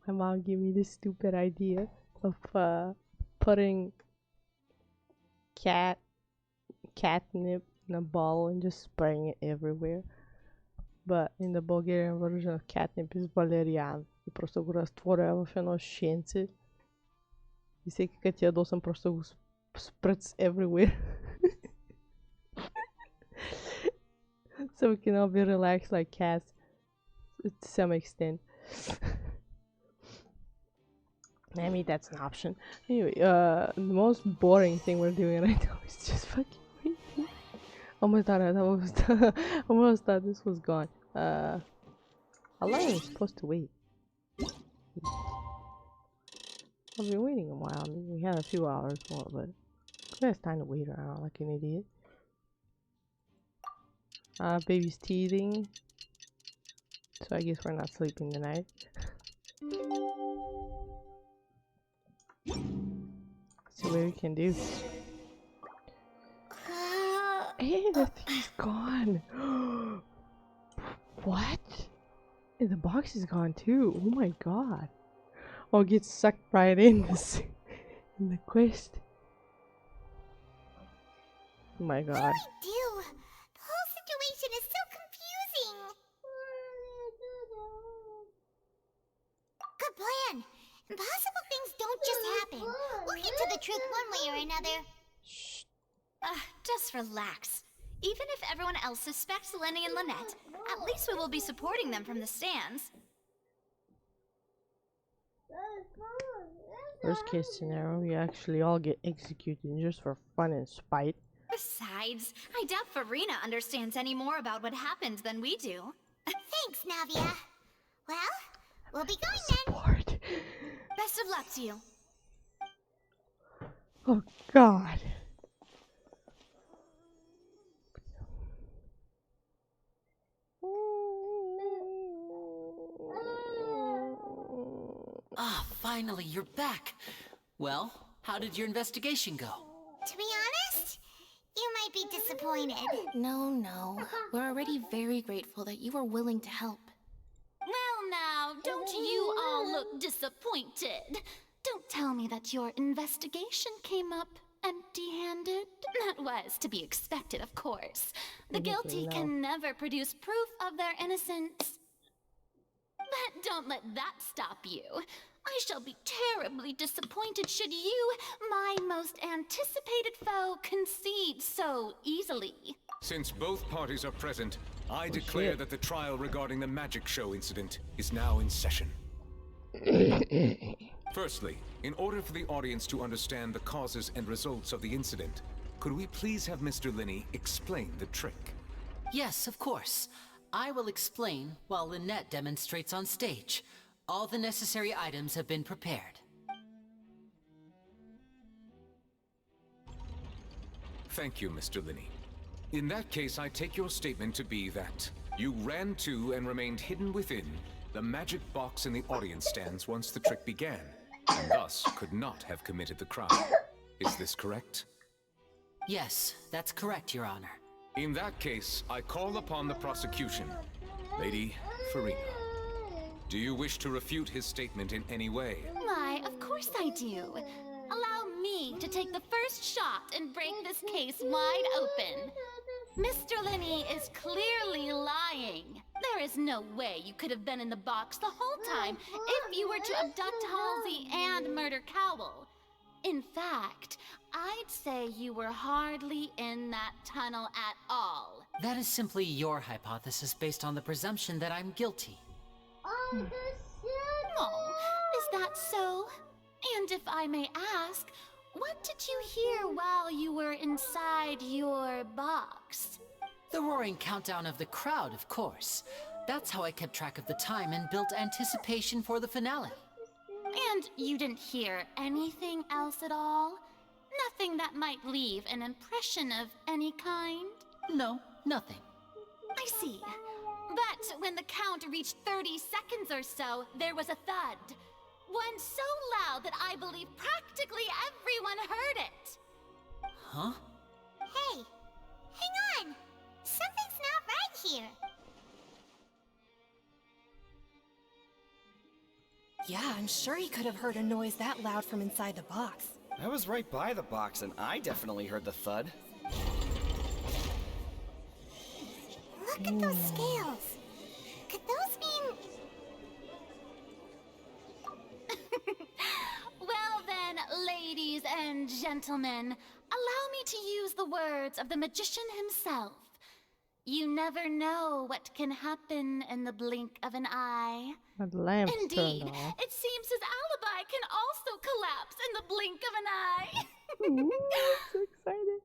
my mom gave me this stupid idea of putting catnip in a bottle and just spraying it everywhere. But in the Bulgarian version of catnip is valerian. И просто го разтворява в едно шенце. И всеки като ядосам просто го spritz everywhere. So we can all be relaxed like cats to some extent. I mean, that's an option. Anyway, the most boring thing we're doing right now is just fucking waiting. Almost thought this was gone. How long are we supposed to wait? I've been waiting a while. I mean, we had a few hours more, but it's time to wait around like an idiot. Baby's teething, so I guess we're not sleeping tonight. See what we can do. Hey, the thing's gone. What? The box is gone too. Oh my god. I'll get sucked right in this in the quest. Oh my god. What do I do? The whole situation is so confusing. Good plan. Impossible things don't just happen. We'll get to the truth one way or another. Shh. Just relax. Even if everyone else suspects Lenny and Lynette, at least we will be supporting them from the stands. Worst case scenario, we actually all get executed just for fun and spite. Besides, I doubt Farina understands any more about what happened than we do. Thanks, Navia. Well, we'll be going Support. then. Best of luck to you. Oh god. Ah, finally, you're back. Well, how did your investigation go? To be honest, you might be disappointed. No. We're already very grateful that you were willing to help. Well now, don't you all look disappointed. Don't tell me that your investigation came up empty-handed. That was to be expected, of course. The guilty can never produce proof of their innocence. But don't let that stop you. I shall be terribly disappointed should you, my most anticipated foe, concede so easily. Since both parties are present, I declare that the trial regarding the magic show incident is now in session. Firstly, in order for the audience to understand the causes and results of the incident, could we please have Mr. Linney explain the trick? Yes, of course. I will explain while Lynette demonstrates on stage. All the necessary items have been prepared. Thank you, Mr. Linney. In that case, I take your statement to be that you ran to and remained hidden within the magic box in the audience stands once the trick began, and thus could not have committed the crime. Is this correct? Yes, that's correct, Your Honor. In that case, I call upon the prosecution. Lady Farina, do you wish to refute his statement in any way? Why, of course I do. Allow me to take the first shot and break this case wide open. Mr. Linney is clearly lying. There is no way you could have been in the box the whole time if you were to abduct Halsey and murder Cowell. In fact, I'd say you were hardly in that tunnel at all. That is simply your hypothesis based on the presumption that I'm guilty. Oh, is that so? And if I may ask, what did you hear while you were inside your box? The roaring countdown of the crowd, of course. That's how I kept track of the time and built anticipation for the finale. And you didn't hear anything else at all? Nothing that might leave an impression of any kind? No, nothing. I see. But when the count reached 30 seconds or so, there was a thud. One so loud that I believe practically everyone heard it. Huh? Hey, hang on. Something's not right here. Yeah, I'm sure he could have heard a noise that loud from inside the box. I was right by the box and I definitely heard the thud. Look at those scales. Could those mean... Well then, ladies and gentlemen, allow me to use the words of the magician himself. You never know what can happen in the blink of an eye. The lamp's Indeed, turned off. it seems his alibi can also collapse in the blink of an eye. Ooh, I'm so excited.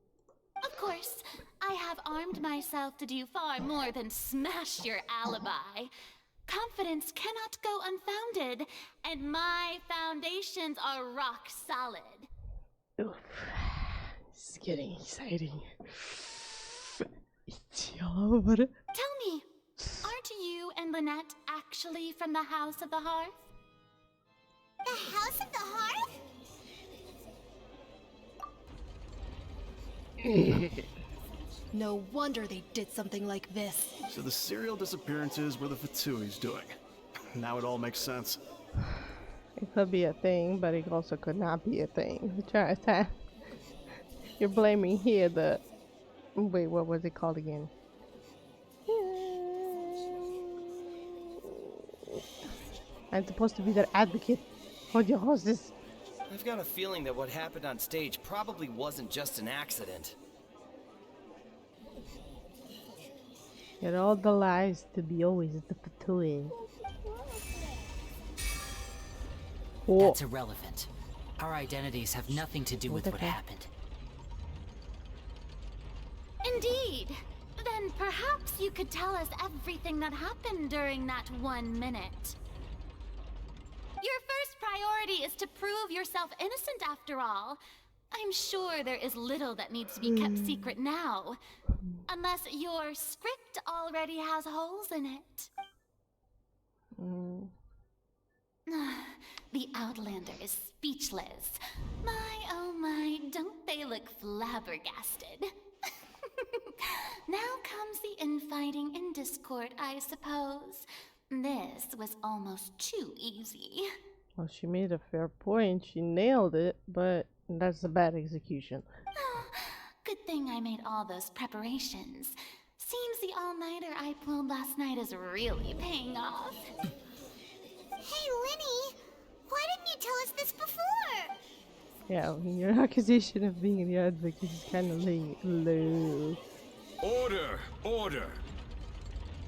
Of course, I have armed myself to do far more than smash your alibi. Confidence cannot go unfounded, and my foundations are rock solid. Oof. It's getting exciting. It's all over it. Tell me, aren't you and Lynette actually from the House of the Hearth? The House of the Hearth? No wonder they did something like this. So the serial disappearances were the Fatsui's doing. Now it all makes sense. It could be a thing, but it also could not be a thing. You're blaming here the... Wait, what was it called again? I'm supposed to be their advocate for your horses. I've got a feeling that what happened on stage probably wasn't just an accident. Get all the lies to be always the Fatui. That's irrelevant. Our identities have nothing to do with what Okay. happened. Indeed. Then perhaps you could tell us everything that happened during that 1 minute. Your first priority is to prove yourself innocent after all. I'm sure there is little that needs to be kept secret now. Unless your script already has holes in it. The Outlander is speechless. My, oh my, don't they look flabbergasted? Now comes the infighting and discord, I suppose. This was almost too easy. Well, she made a fair point. She nailed it, but that's a bad execution. Good thing I made all those preparations. Seems the all-nighter I pulled last night is really paying off. Hey, Linny, why didn't you tell us this before? Yeah, your accusation of being the advocate is kind of low. Order! Order!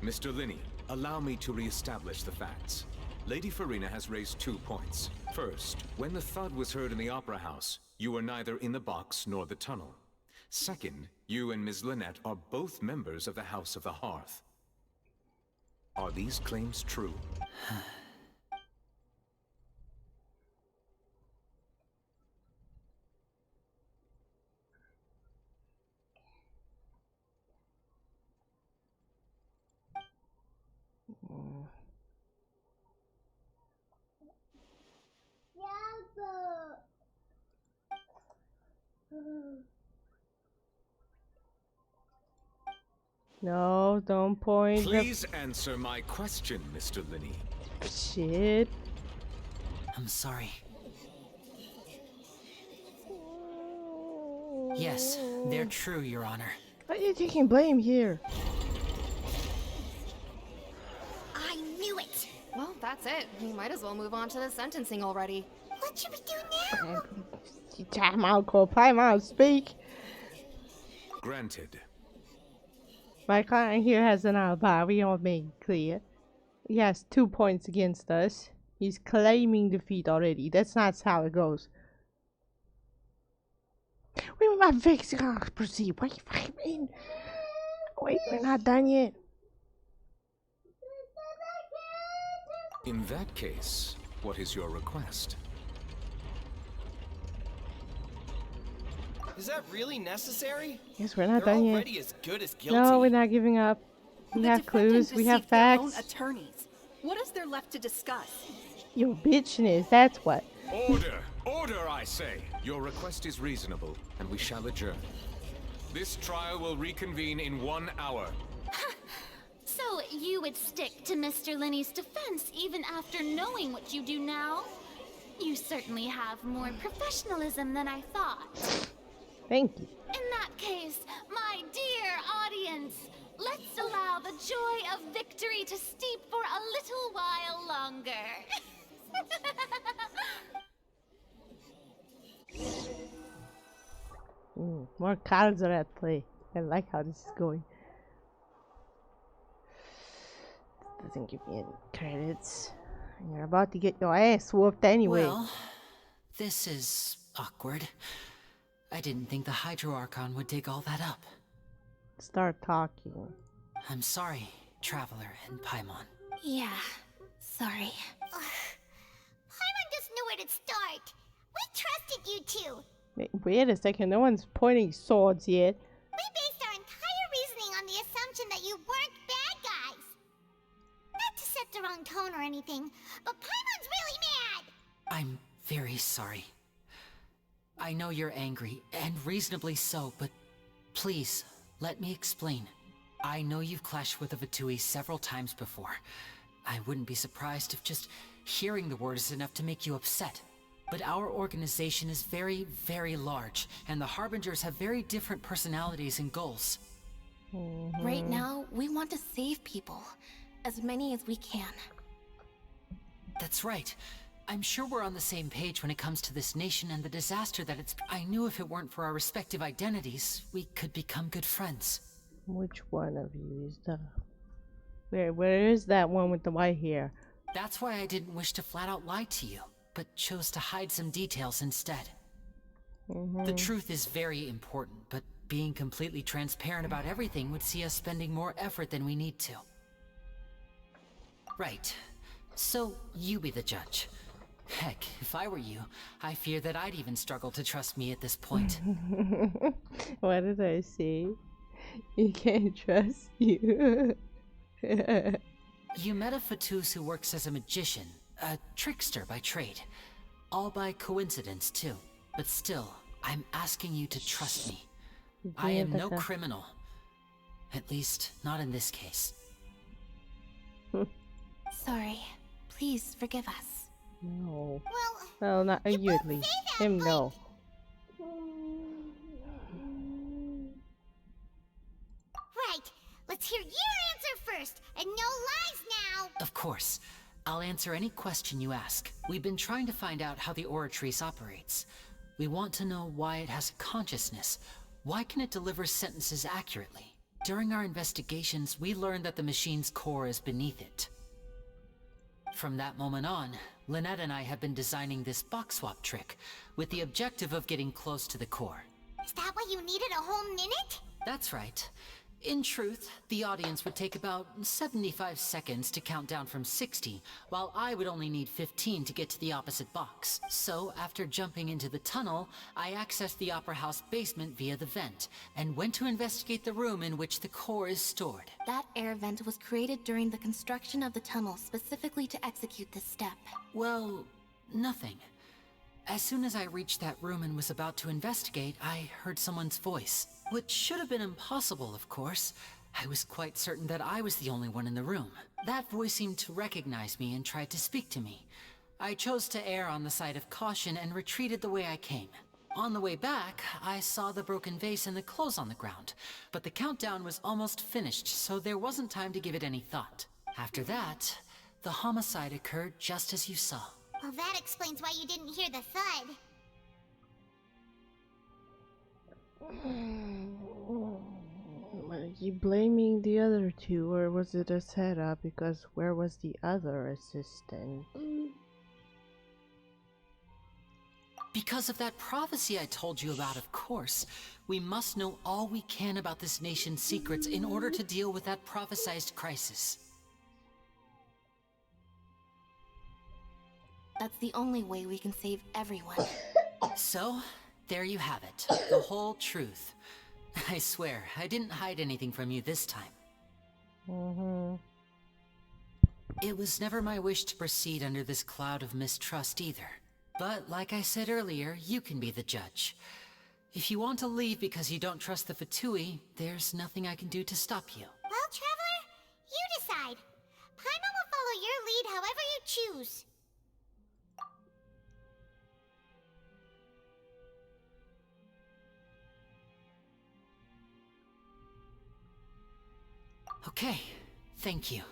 Mr. Linney, allow me to re-establish the facts. Lady Farina has raised 2 points. First, when the thud was heard in the Opera House, you were neither in the box nor the tunnel. Second, you and Ms. Lynette are both members of the House of the Hearth. Are these claims true? No, don't point. Please answer my question, Mr. Linney. Shit. I'm sorry. Yes, they're true, Your Honor. Why are you taking blame here? I knew it. Well, that's it. We might as well move on to the sentencing already. What should we do now? Time out, Cole. Time out. Speak. Granted. My client here has an alibi. We all made it clear. He has 2 points against us. He's claiming defeat already. That's not how it goes. We might fix it. Proceed. Wait, we're not done yet. In that case, what is your request? Is that really necessary? Yes, we're not They're done yet. already as good as guilty. No, we're not giving up. We have clues. We have facts. Attorneys. What is there left to discuss? Your bitchness. That's what. Order! Order, I say! Your request is reasonable, and we shall adjourn. This trial will reconvene in 1 hour. So you would stick to Mr. Linney's defense even after knowing what you do now? You certainly have more professionalism than I thought. Thank you. In that case, my dear audience, let's allow the joy of victory to steep for a little while longer. More cards are at play. I like how this is going. Doesn't give me any credits. You're about to get your ass whooped anyway. Well, this is awkward. I didn't think the Hydro Archon would dig all that up. Start talking. I'm sorry, Traveler and Pimon. Yeah, sorry. Paimon doesn't know where to start. We trusted you two. Wait a second, no one's pointing swords yet. We based our entire reasoning on the assumption that you weren't bad guys. Not to set the wrong tone or anything, but Paimon's really mad. I'm very sorry. I know you're angry, and reasonably so, but please, let me explain. I know you've clashed with the Vatui several times before. I wouldn't be surprised if just hearing the word is enough to make you upset. But our organization is very, very large, and the Harbingers have very different personalities and goals. Right now, we want to save people. As many as we can. That's right. I'm sure we're on the same page when it comes to this nation and the disaster that it's... I knew if it weren't for our respective identities, we could become good friends. Which one of you is the... Where is that one with the white hair? That's why I didn't wish to flat out lie to you, but chose to hide some details instead. The truth is very important, but being completely transparent about everything would see us spending more effort than we need to. Right. So, you be the judge. Heck, if I were you, I fear that I'd even struggle to trust me at this point. What did I say? You can't trust you. You met a Fatus who works as a magician, a trickster by trade. All by coincidence, too. But still, I'm asking you to trust me. I am no criminal. At least, not in this case. Sorry. Please forgive us. No. Well, Not you at least. Him, no. Right. Let's hear your answer first, and no lies now. Of course. I'll answer any question you ask. We've been trying to find out how the Oratrice operates. We want to know why it has a consciousness. Why can it deliver sentences accurately? During our investigations, we learned that the machine's core is beneath it. From that moment on, Lynette and I have been designing this box swap trick, with the objective of getting close to the core. Is that why you needed a whole minute? That's right. In truth, the audience would take about 75 seconds to count down from 60, while I would only need 15 to get to the opposite box. So, after jumping into the tunnel, I accessed the Opera House basement via the vent, and went to investigate the room in which the core is stored. That air vent was created during the construction of the tunnel specifically to execute this step. Well, nothing. As soon as I reached that room and was about to investigate, I heard someone's voice. Which should have been impossible, of course. I was quite certain that I was the only one in the room. That voice seemed to recognize me and tried to speak to me. I chose to err on the side of caution and retreated the way I came. On the way back, I saw the broken vase and the clothes on the ground, but the countdown was almost finished, so there wasn't time to give it any thought. After that, the homicide occurred just as you saw. Well, that explains why you didn't hear the thud. Are you blaming the other two, or was it a setup? Because where was the other assistant? Because of that prophecy I told you about, of course. We must know all we can about this nation's secrets in order to deal with that prophesized crisis. That's the only way we can save everyone. So, there you have it. The whole truth. I swear, I didn't hide anything from you this time. It was never my wish to proceed under this cloud of mistrust either. But, like I said earlier, you can be the judge. If you want to leave because you don't trust the Fatui, there's nothing I can do to stop you. Well, Traveler, you decide. Paimon will follow your lead however you choose. Okay, thank you.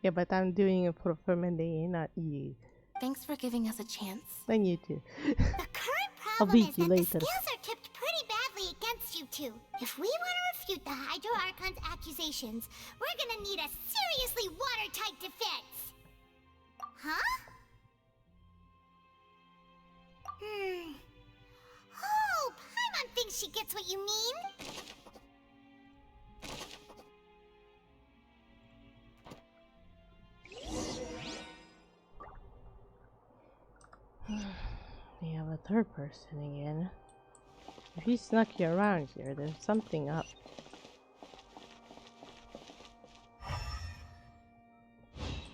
Yeah, but I'm doing it for Fermende, not you. Thanks for giving us a chance. Then you too. The current I'll problem beat is you that the later. skills are tipped pretty badly against you two. If we want to refute the Hydro Archon's accusations, we're gonna need a seriously watertight defense. Huh? Oh, Paimon thinks she gets what you mean. We have a third person again. If he snuck you around here, there's something up.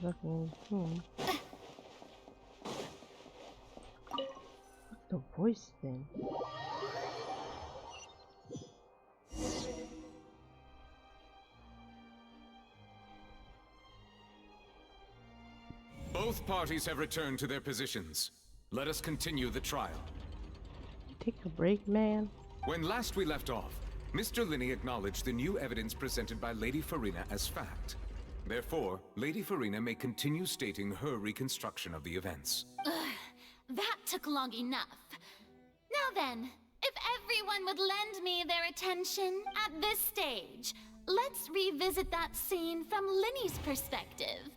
Looking. What's the voice thing? Both parties have returned to their positions. Let us continue the trial. Take a break, man. When last we left off, Mr. Linney acknowledged the new evidence presented by Lady Farina as fact. Therefore, Lady Farina may continue stating her reconstruction of the events. That took long enough. Now then, if everyone would lend me their attention at this stage, let's revisit that scene from Linney's perspective.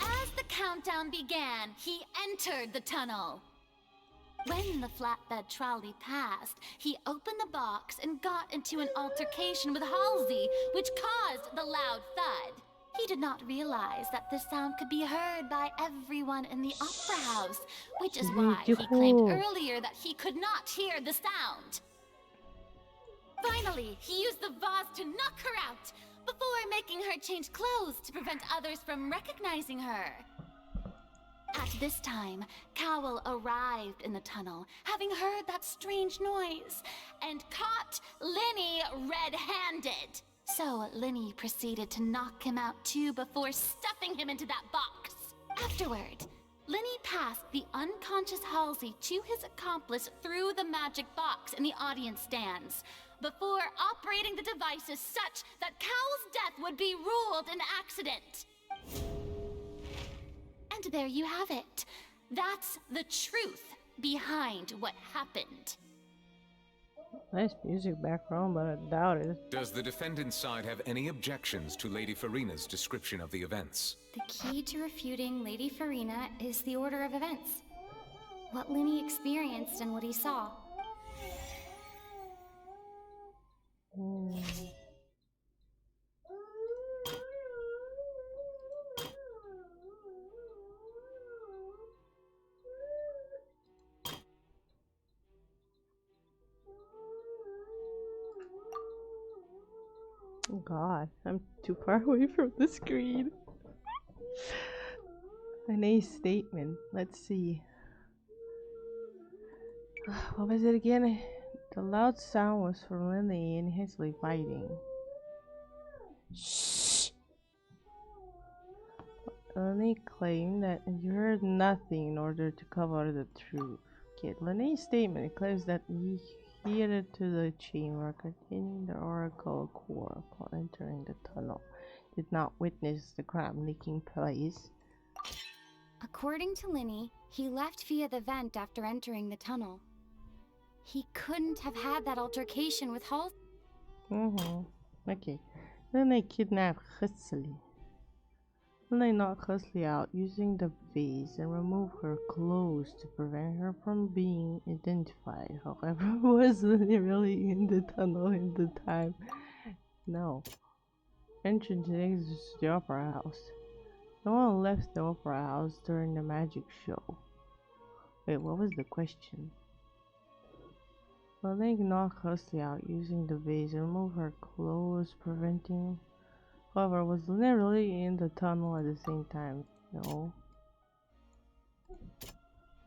As the countdown began, he entered the tunnel. When the flatbed trolley passed, he opened the box and got into an altercation with Halsey, which caused the loud thud. He did not realize that the sound could be heard by everyone in the opera house, which is why he claimed earlier that he could not hear the sound. Finally, he used the vase to knock her out, before making her change clothes to prevent others from recognizing her. At this time, Cowell arrived in the tunnel, having heard that strange noise, and caught Linney red-handed. So Linney proceeded to knock him out too before stuffing him into that box. Afterward, Linney passed the unconscious Halsey to his accomplice through the magic box in the audience stands, before operating the devices such that Cowell's death would be ruled an accident. And there you have it. That's the truth behind what happened. Nice music background, but I doubt it. Does the defendant's side have any objections to Lady Farina's description of the events? The key to refuting Lady Farina is the order of events. What Linney experienced and what he saw. Oh God, I'm too far away from the screen. An A statement. Let's see. What was it again? The loud sound was from Linney and Hesley fighting. Shh. Linney claimed that you heard nothing in order to cover the truth. Okay, Linney's statement claims that he headed to the chamber containing the oracle core upon entering the tunnel. Did not witness the crime taking place. According to Linney, he left via the vent after entering the tunnel. He couldn't have had that altercation with Halsey. Okay. Then they kidnapped Hesley. They knock Huxley out using the vase and remove her clothes to prevent her from being identified. However, was Lily really in the tunnel in the time? No. Entrance and exit to the opera house. No one left the opera house during the magic show. Wait, what was the question? Well, they knock Huxley out using the vase and remove her clothes, preventing. However, was Luna really in the tunnel at the same time? No.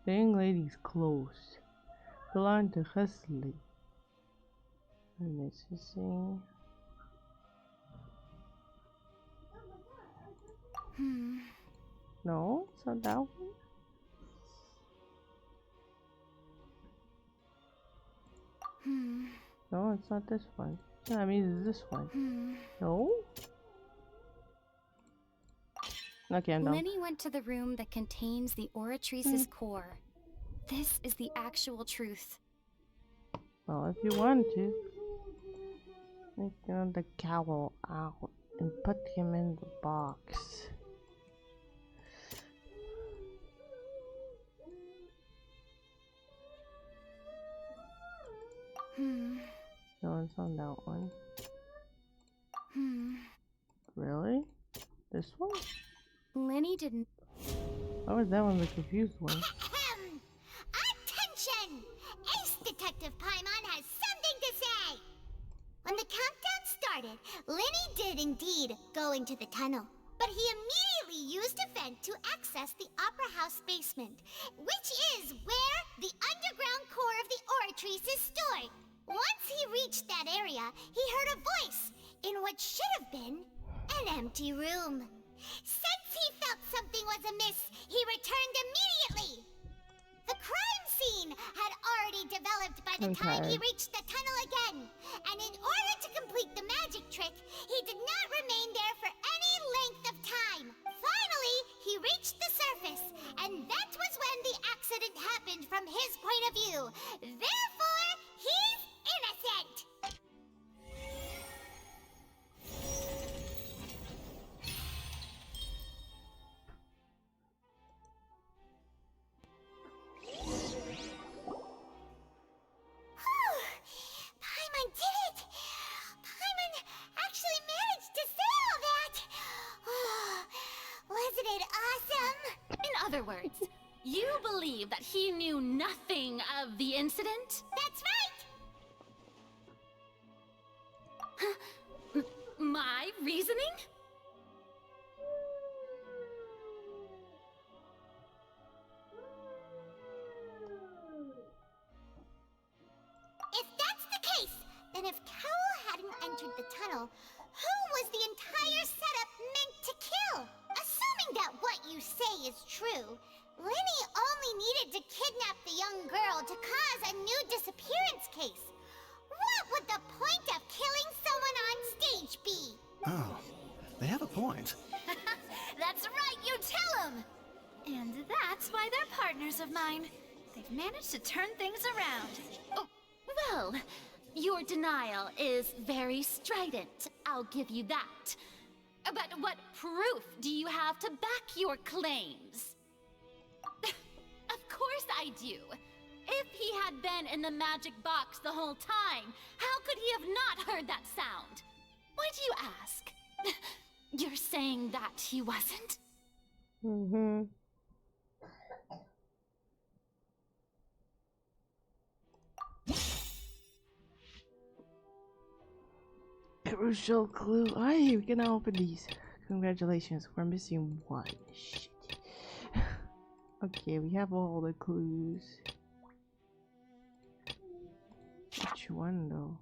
The young lady's clothes belong to Huxley. And it's missing. No, it's not that one. No, it's not this one. I mean, it's this one. No? Okay, I'm done. Lenny went to the room that contains the Oratrice's core. This is the actual truth. Well, if you want to, take the cowl out and put him in the box. No, it's on that one. Really? This one? Lenny didn't. Why was that one the confused one? Attention! Ace Detective Pimon has something to say! When the countdown started, Lenny did indeed go into the tunnel. But he immediately used a vent to access the Opera House basement, which is where the underground core of the Oratrice is stored. Once he reached that area, he heard a voice in what should have been an empty room. Since he felt something was amiss, he returned immediately. The crime scene had already developed by the time he reached the tunnel again, and in order to complete the magic trick, he did not remain there for any length of time. Finally, he reached the surface, and that was when the accident happened from his point of view. Therefore, he's innocent! Paimon did it! Paimon actually managed to say all that! Wasn't it awesome? In other words, you believe that he knew nothing of the incident? That's right! My reasoning? If that's the case, then if Cowell hadn't entered the tunnel, who was the entire setup meant to kill? Assuming that what you say is true, Lenny only needed to kidnap the young girl to cause a new disappearance case. What would the point of killing someone on stage be? Oh, they have a point. That's right, you tell him! And that's why they're partners of mine. They've managed to turn things around. Oh, well, your denial is very strident, I'll give you that. But what proof do you have to back your claims? Of course I do. If he had been in the magic box the whole time, how could he have not heard that sound? Why do you ask? You're saying that he wasn't? Crucial clue. Hey, we can now open these. Congratulations, we're missing one. Shit. Okay, we have all the clues. Which one though?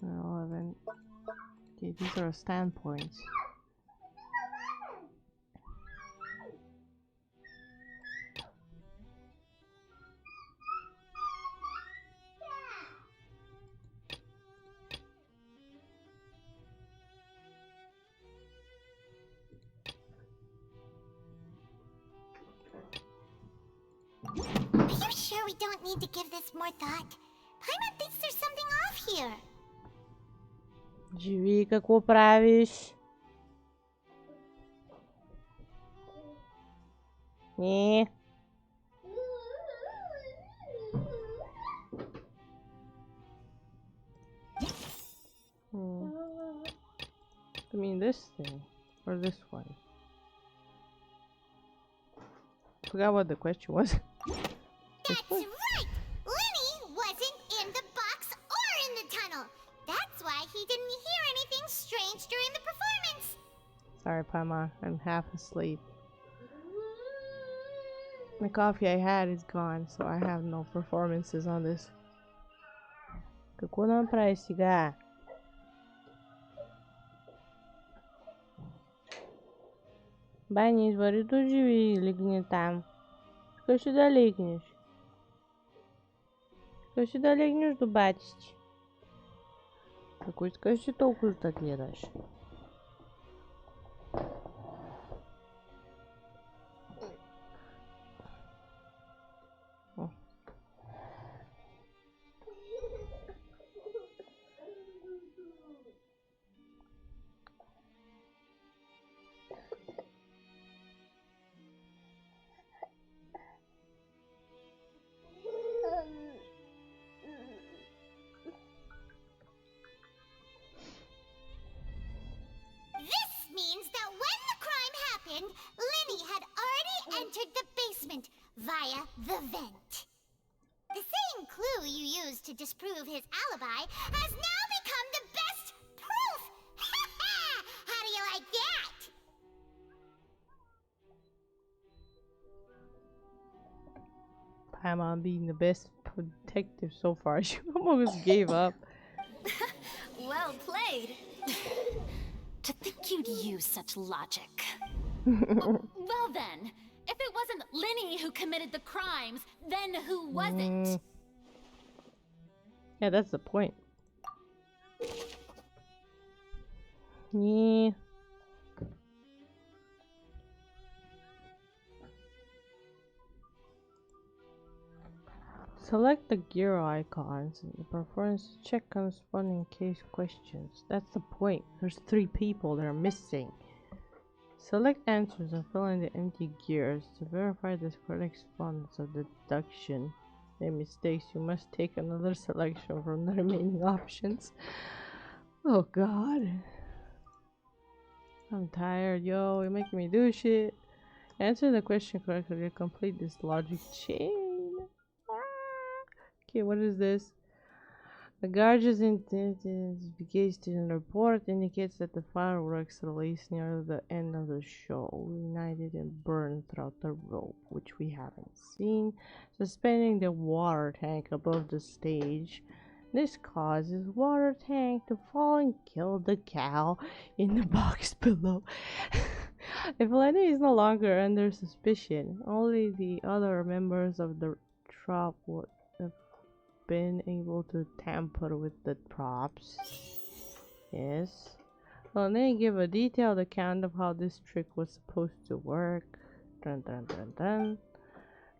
11. Okay, these are standpoints. Are you sure we don't need to give this more thought? Paimon thinks there's something off here. Dźwigaj, poprawisz. Yeah. I mean this thing. Or this one. Forgot what the question was. That's right! Lenny wasn't in the box or in the tunnel. That's why he didn't hear anything strange during the performance. Sorry, Pimon. I'm half asleep. The coffee I had is gone, so I have no performances on this. Какой нам прайс сега? Банни, говорит, тут живи, легни там. Что сюда легнешь? Что сюда легнешь, дубачить? Какой, скажи, толку так лежишь? This means that when the crime happened, Lenny had already entered the basement via the vent. The same clue you used to disprove his alibi has now become the best proof! How do you like that? Pimon being the best detective so far. She almost gave up. Well played. To think you'd use such logic. Well then, if it wasn't Lenny who committed the crimes, then who was it? Yeah, that's the point. Yeah. Select the gear icons in the performance to check corresponding case questions. That's the point. There's 3 people that are missing. Select answers and fill in the empty gears to verify the correspondence of the deduction. Make mistakes, you must take another selection from the remaining options. Oh god. I'm tired, yo. You're making me do shit. Answer the question correctly to complete this logic chain. Okay, what is this? The gauge's investigation report indicates that the fireworks released near the end of the show ignited and burned throughout the rope, which we haven't seen, suspending the water tank above the stage. This causes water tank to fall and kill the cow in the box below. If Lenny is no longer under suspicion, only the other members of the troupe would have been able to tamper with the props. Yes. Well, then give a detailed account of how this trick was supposed to work. Dun dun dun dun.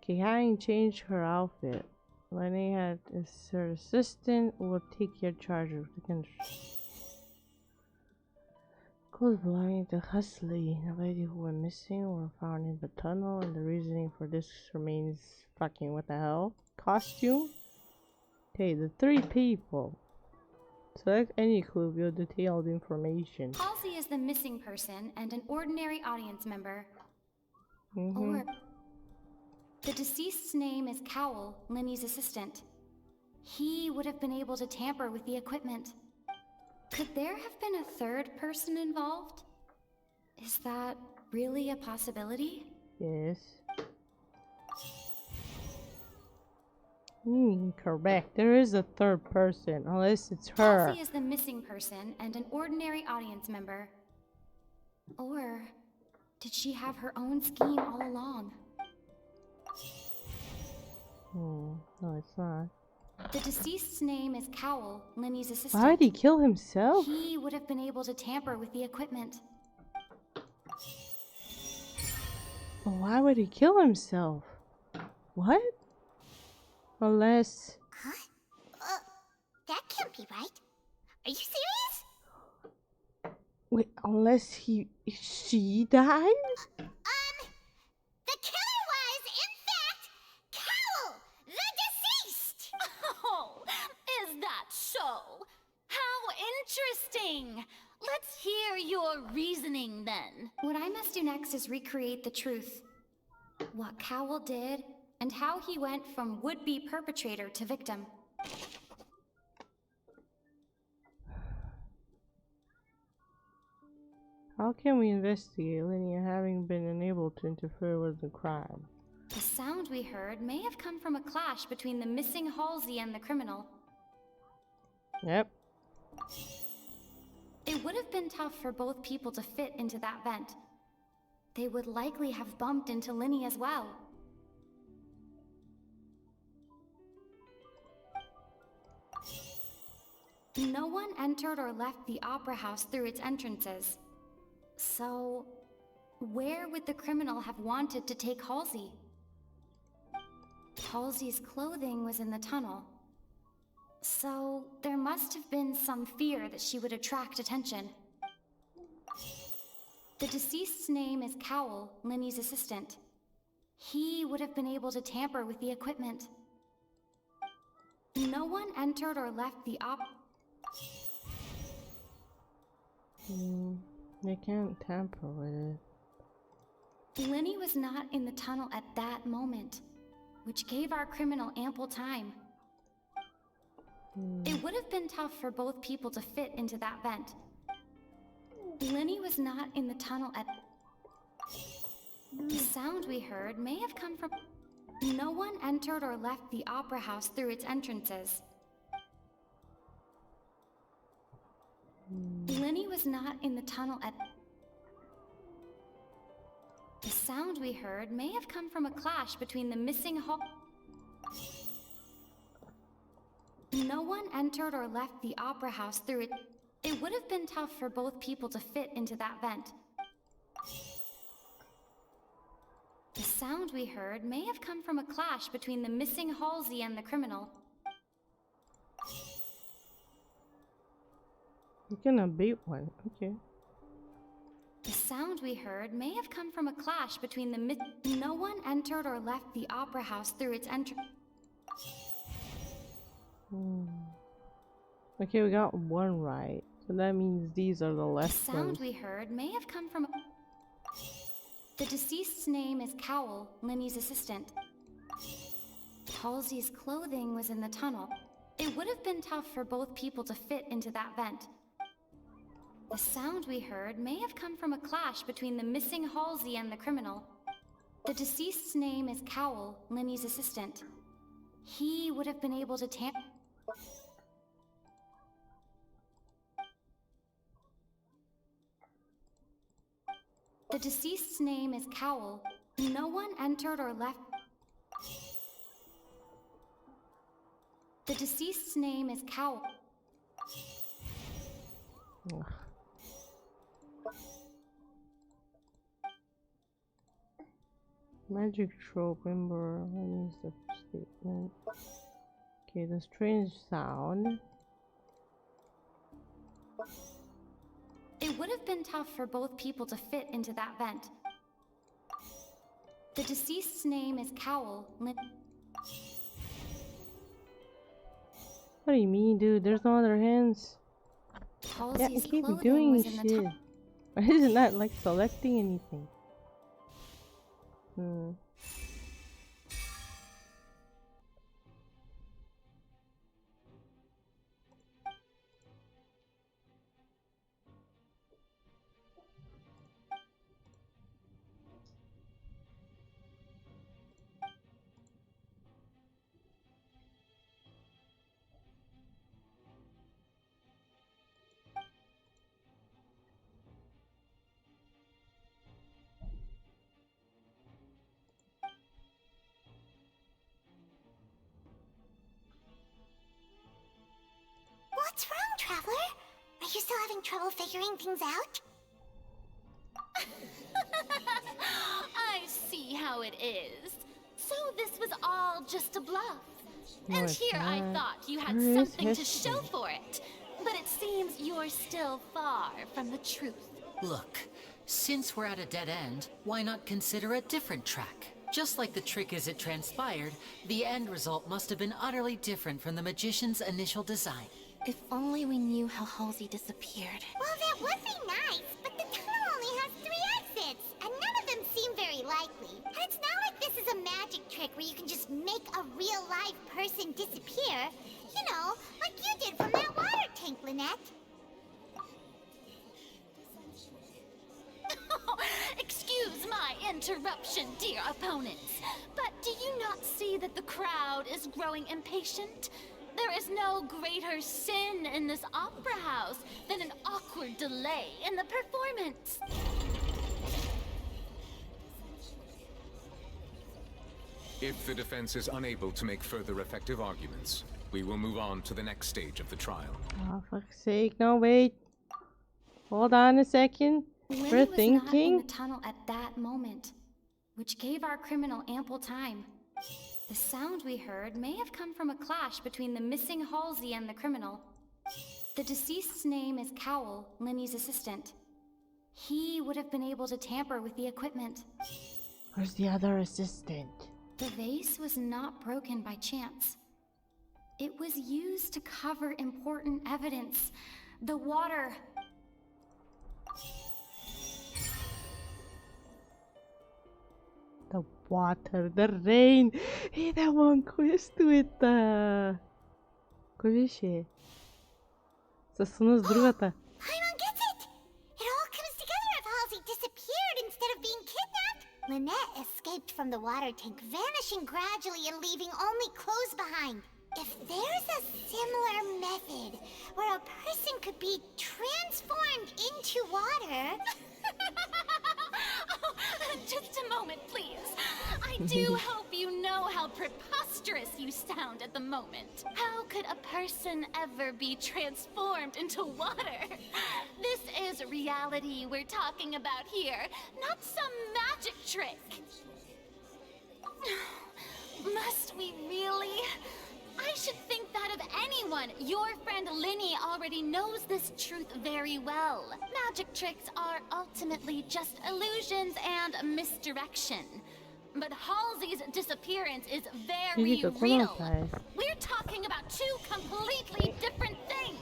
Okay, having changed her outfit, Lenny had her assistant will take care charge of the control. Clothes belonging to Husley, the lady who went missing, were found in the tunnel, and the reasoning for this remains fucking what the hell? Costume? Okay, the 3 people. Select any clue with detailed information. Halsey is the missing person and an ordinary audience member. Or the deceased's name is Cowell, Lenny's assistant. He would have been able to tamper with the equipment. Could there have been a 3rd person involved? Is that really a possibility? Yes. Correct. There is a 3rd person, unless it's her. Halsey is the missing person and an ordinary audience member. Or did she have her own scheme all along? No, it's not. The deceased's name is Cowell, Lenny's assistant. Why did he kill himself? He would have been able to tamper with the equipment. But why would he kill himself? What? Unless... Huh? That can't be right. Are you serious? Wait, unless she died? The killer your reasoning, then? What I must do next is recreate the truth. What Cowell did, and how he went from would-be perpetrator to victim. How can we investigate Lenny having been unable to interfere with the crime? The sound we heard may have come from a clash between the missing Halsey and the criminal. Yep. It would have been tough for both people to fit into that vent. They would likely have bumped into Linny as well. No one entered or left the opera house through its entrances. So, where would the criminal have wanted to take Halsey? Halsey's clothing was in the tunnel. So, there must have been some fear that she would attract attention. The deceased's name is Cowell, Linny's assistant. He would have been able to tamper with the equipment. No one entered or left the They can't tamper with it. Linny was not in the tunnel at that moment, which gave our criminal ample time. It would have been tough for both people to fit into that vent. Linny was not in the tunnel at... The sound we heard may have come from... No one entered or left the opera house through its entrances. Linny was not in the tunnel at... The sound we heard may have come from a clash between the missing No one entered or left the opera house through it. It would have been tough for both people to fit into that vent. The sound we heard may have come from a clash between the missing Halsey and the criminal. You're gonna beat one, okay. The sound we heard may have come from a clash between the No one entered or left the opera house through its entrance. Okay, we got one right. So that means these are the left The sound ones. we heard may have come from... The deceased's name is Cowell, Linny's assistant. Halsey's clothing was in the tunnel. It would have been tough for both people to fit into that vent. The sound we heard may have come from a clash between the missing Halsey and the criminal. The deceased's name is Cowell, Linny's assistant. He would have been able to The deceased's name is Cowell. No one entered or left. The deceased's name is Cowell. Ugh. Magic trope, remember, what is the statement? Okay, the strange sound. It would have been tough for both people to fit into that vent. The deceased's name is Cowell. What do you mean, dude? There's no other hands. Yeah, I keep doing shit. Why is it not like selecting anything? What's wrong, Traveler? Are you still having trouble figuring things out? I see how it is. So this was all just a bluff. No, And it's here I not. thought you had There is something to show history. for it. But it seems you're still far from the truth. Look, since we're at a dead end, why not consider a different track? Just like the trick as it transpired, the end result must have been utterly different from the magician's initial design. If only we knew how Halsey disappeared. Well, that would be nice, but the a magic trick where you can just make a real live person disappear, you know, like you did from that water tank, Lynette. Excuse my interruption, dear opponents, but do you not see that the crowd is growing impatient? There is no greater sin in this opera house than an awkward delay in the performance. If the defense is unable to make further effective arguments, we will move on to the next stage of the trial. Oh, fuck's sake. No, wait. Hold on a second. Lenny We're was not in the thinking. tunnel at that moment, which gave our criminal ample time. The sound we heard may have come from a clash between the missing Halsey and the criminal. The deceased's name is Cowell, Lenny's assistant. He would have been able to tamper with the equipment. Where's the other assistant? The vase was not broken by chance. It was used to cover important evidence. The water. The water, the rain. Hey, that one quest with Кој беше? Със с другата. Pimon gets it! It all comes together if Halsey disappeared instead of being kidnapped. Lynette escaped from the water tank, vanishing gradually and leaving only clothes behind. If there's a similar method where a person could be transformed into water... Oh, just a moment, please. I do hope you know how preposterous you sound at the moment. How could a person ever be transformed into water? This is reality we're talking about here, not some magic trick. Must we really? I should think that of anyone. Your friend Linny already knows this truth very well. Magic tricks are ultimately just illusions and misdirection. But Halsey's disappearance is very real. We're talking about two completely different things.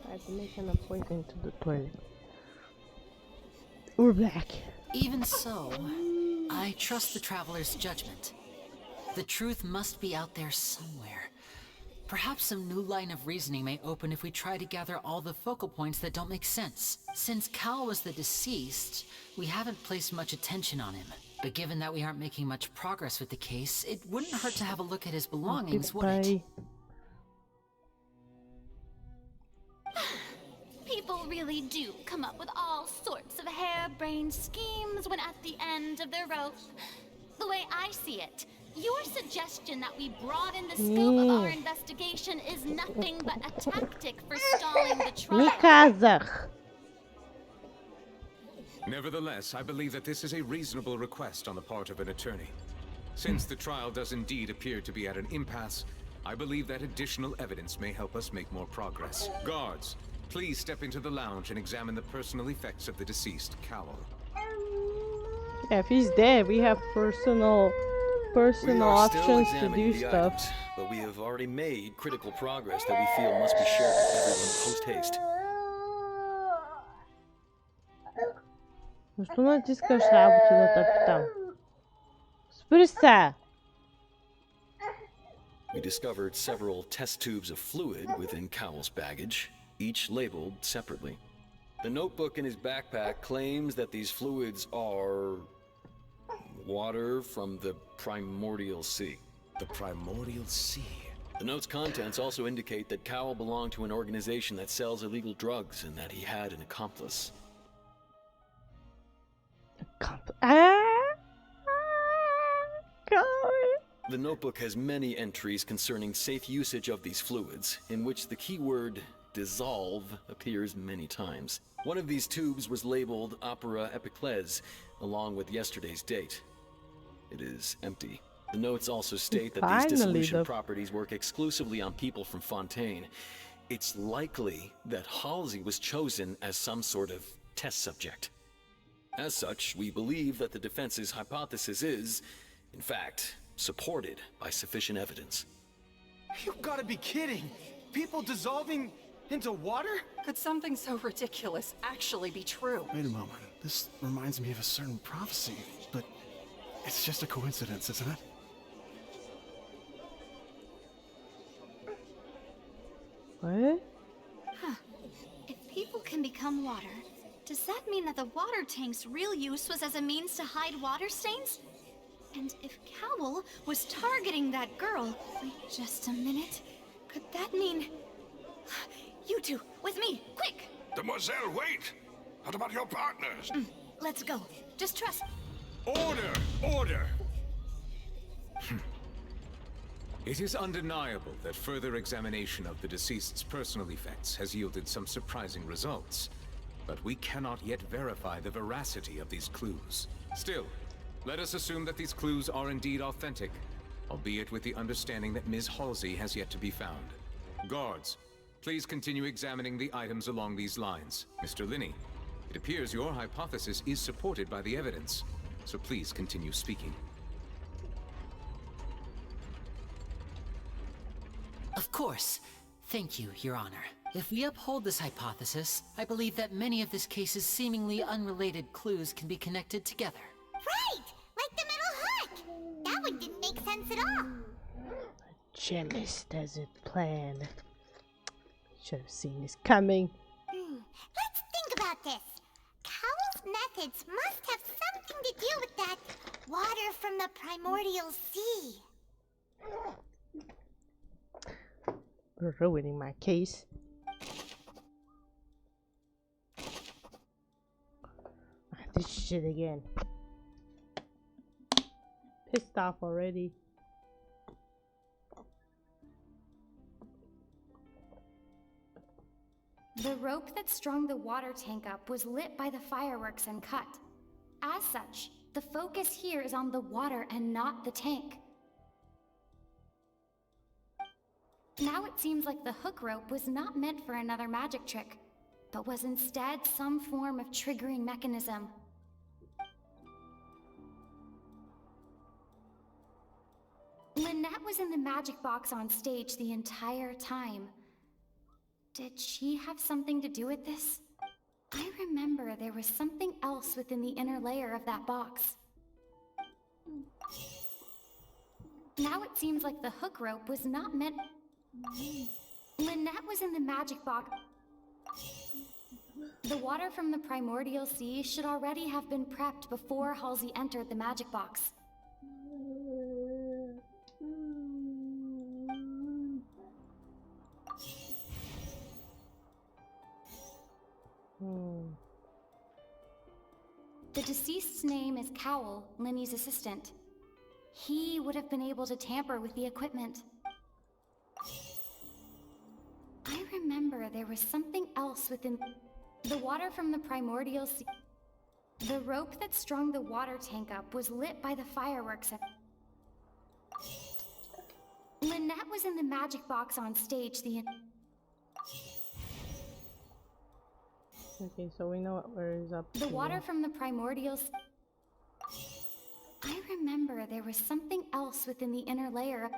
I have to make an appointment to the toilet. We're back. Even so, I trust the traveler's judgment. The truth must be out there somewhere. Perhaps some new line of reasoning may open if we try to gather all the focal points that don't make sense. Since Cal was the deceased, we haven't placed much attention on him. But given that we aren't making much progress with the case, it wouldn't hurt to have a look at his belongings, would it? People really do come up with all sorts of harebrained schemes when at the end of their rope. The way I see it, your suggestion that we broaden the scope of our investigation is nothing but a tactic for stalling the trial. Nevertheless, I believe that this is a reasonable request on the part of an attorney. Since the trial does indeed appear to be at an impasse, I believe that additional evidence may help us make more progress. Guards, please step into the lounge and examine the personal effects of the deceased, Cowell. Yeah, if he's dead, we have personal options to do stuff. Items, but we have already made critical progress that we feel must be shared with everyone post-haste. Но что натискаешь работу-то там? Спрыся! We discovered several test tubes of fluid within Cowell's baggage, each labeled separately. The notebook in his backpack claims that these fluids are water from the primordial sea. The primordial sea. The note's contents also indicate that Cowell belonged to an organization that sells illegal drugs and that he had an accomplice. The notebook has many entries concerning safe usage of these fluids, in which the keyword dissolve appears many times. One of these tubes was labeled Opera Epiclese, along with yesterday's date. It is empty. The notes also state that these dissolution properties work exclusively on people from Fontaine. It's likely that Halsey was chosen as some sort of test subject. As such, we believe that the defense's hypothesis is, in fact, supported by sufficient evidence. You've got to be kidding! People dissolving into water? Could something so ridiculous actually be true? Wait a moment. This reminds me of a certain prophecy, but it's just a coincidence, isn't it? What? Huh. If people can become water, does that mean that the water tank's real use was as a means to hide water stains? And if Cowell was targeting that girl... Wait just a minute. Could that mean... You two, with me, quick! Demoiselle, wait! What about your partners? Let's go. Just trust... Order! Order! It is undeniable that further examination of the deceased's personal effects has yielded some surprising results. But we cannot yet verify the veracity of these clues. Still, let us assume that these clues are indeed authentic, albeit with the understanding that Ms. Halsey has yet to be found. Guards, please continue examining the items along these lines. Mr. Linney, it appears your hypothesis is supported by the evidence, so please continue speaking. Of course. Thank you, Your Honor. If we uphold this hypothesis, I believe that many of this case's seemingly unrelated clues can be connected together. Right! Like the middle hut! That one didn't make sense at all. Chemist doesn't plan. Should have seen this coming. Let's think about this. Cowell's methods must have something to do with that water from the primordial sea. Ruining my case. This shit again. Pissed off already. The rope that strung the water tank up was lit by the fireworks and cut. As such, the focus here is on the water and not the tank. Now it seems like the hook rope was not meant for another magic trick, but was instead some form of triggering mechanism. Lynette was in the magic box on stage the entire time. Did she have something to do with this? I remember there was something else within the inner layer of that box. Now it seems like the hook rope was not meant... Lynette was in the magic box. The water from the primordial sea should already have been prepped before Halsey entered the magic box. The deceased's name is Cowell, Linny's assistant. He would have been able to tamper with the equipment. I remember there was something else within... The water from the primordial sea... The rope that strung the water tank up was lit by the fireworks and... Lynette was in the magic box on stage the... Okay, so we know where is up to. The water from the primordial... I remember there was something else within the inner layer of...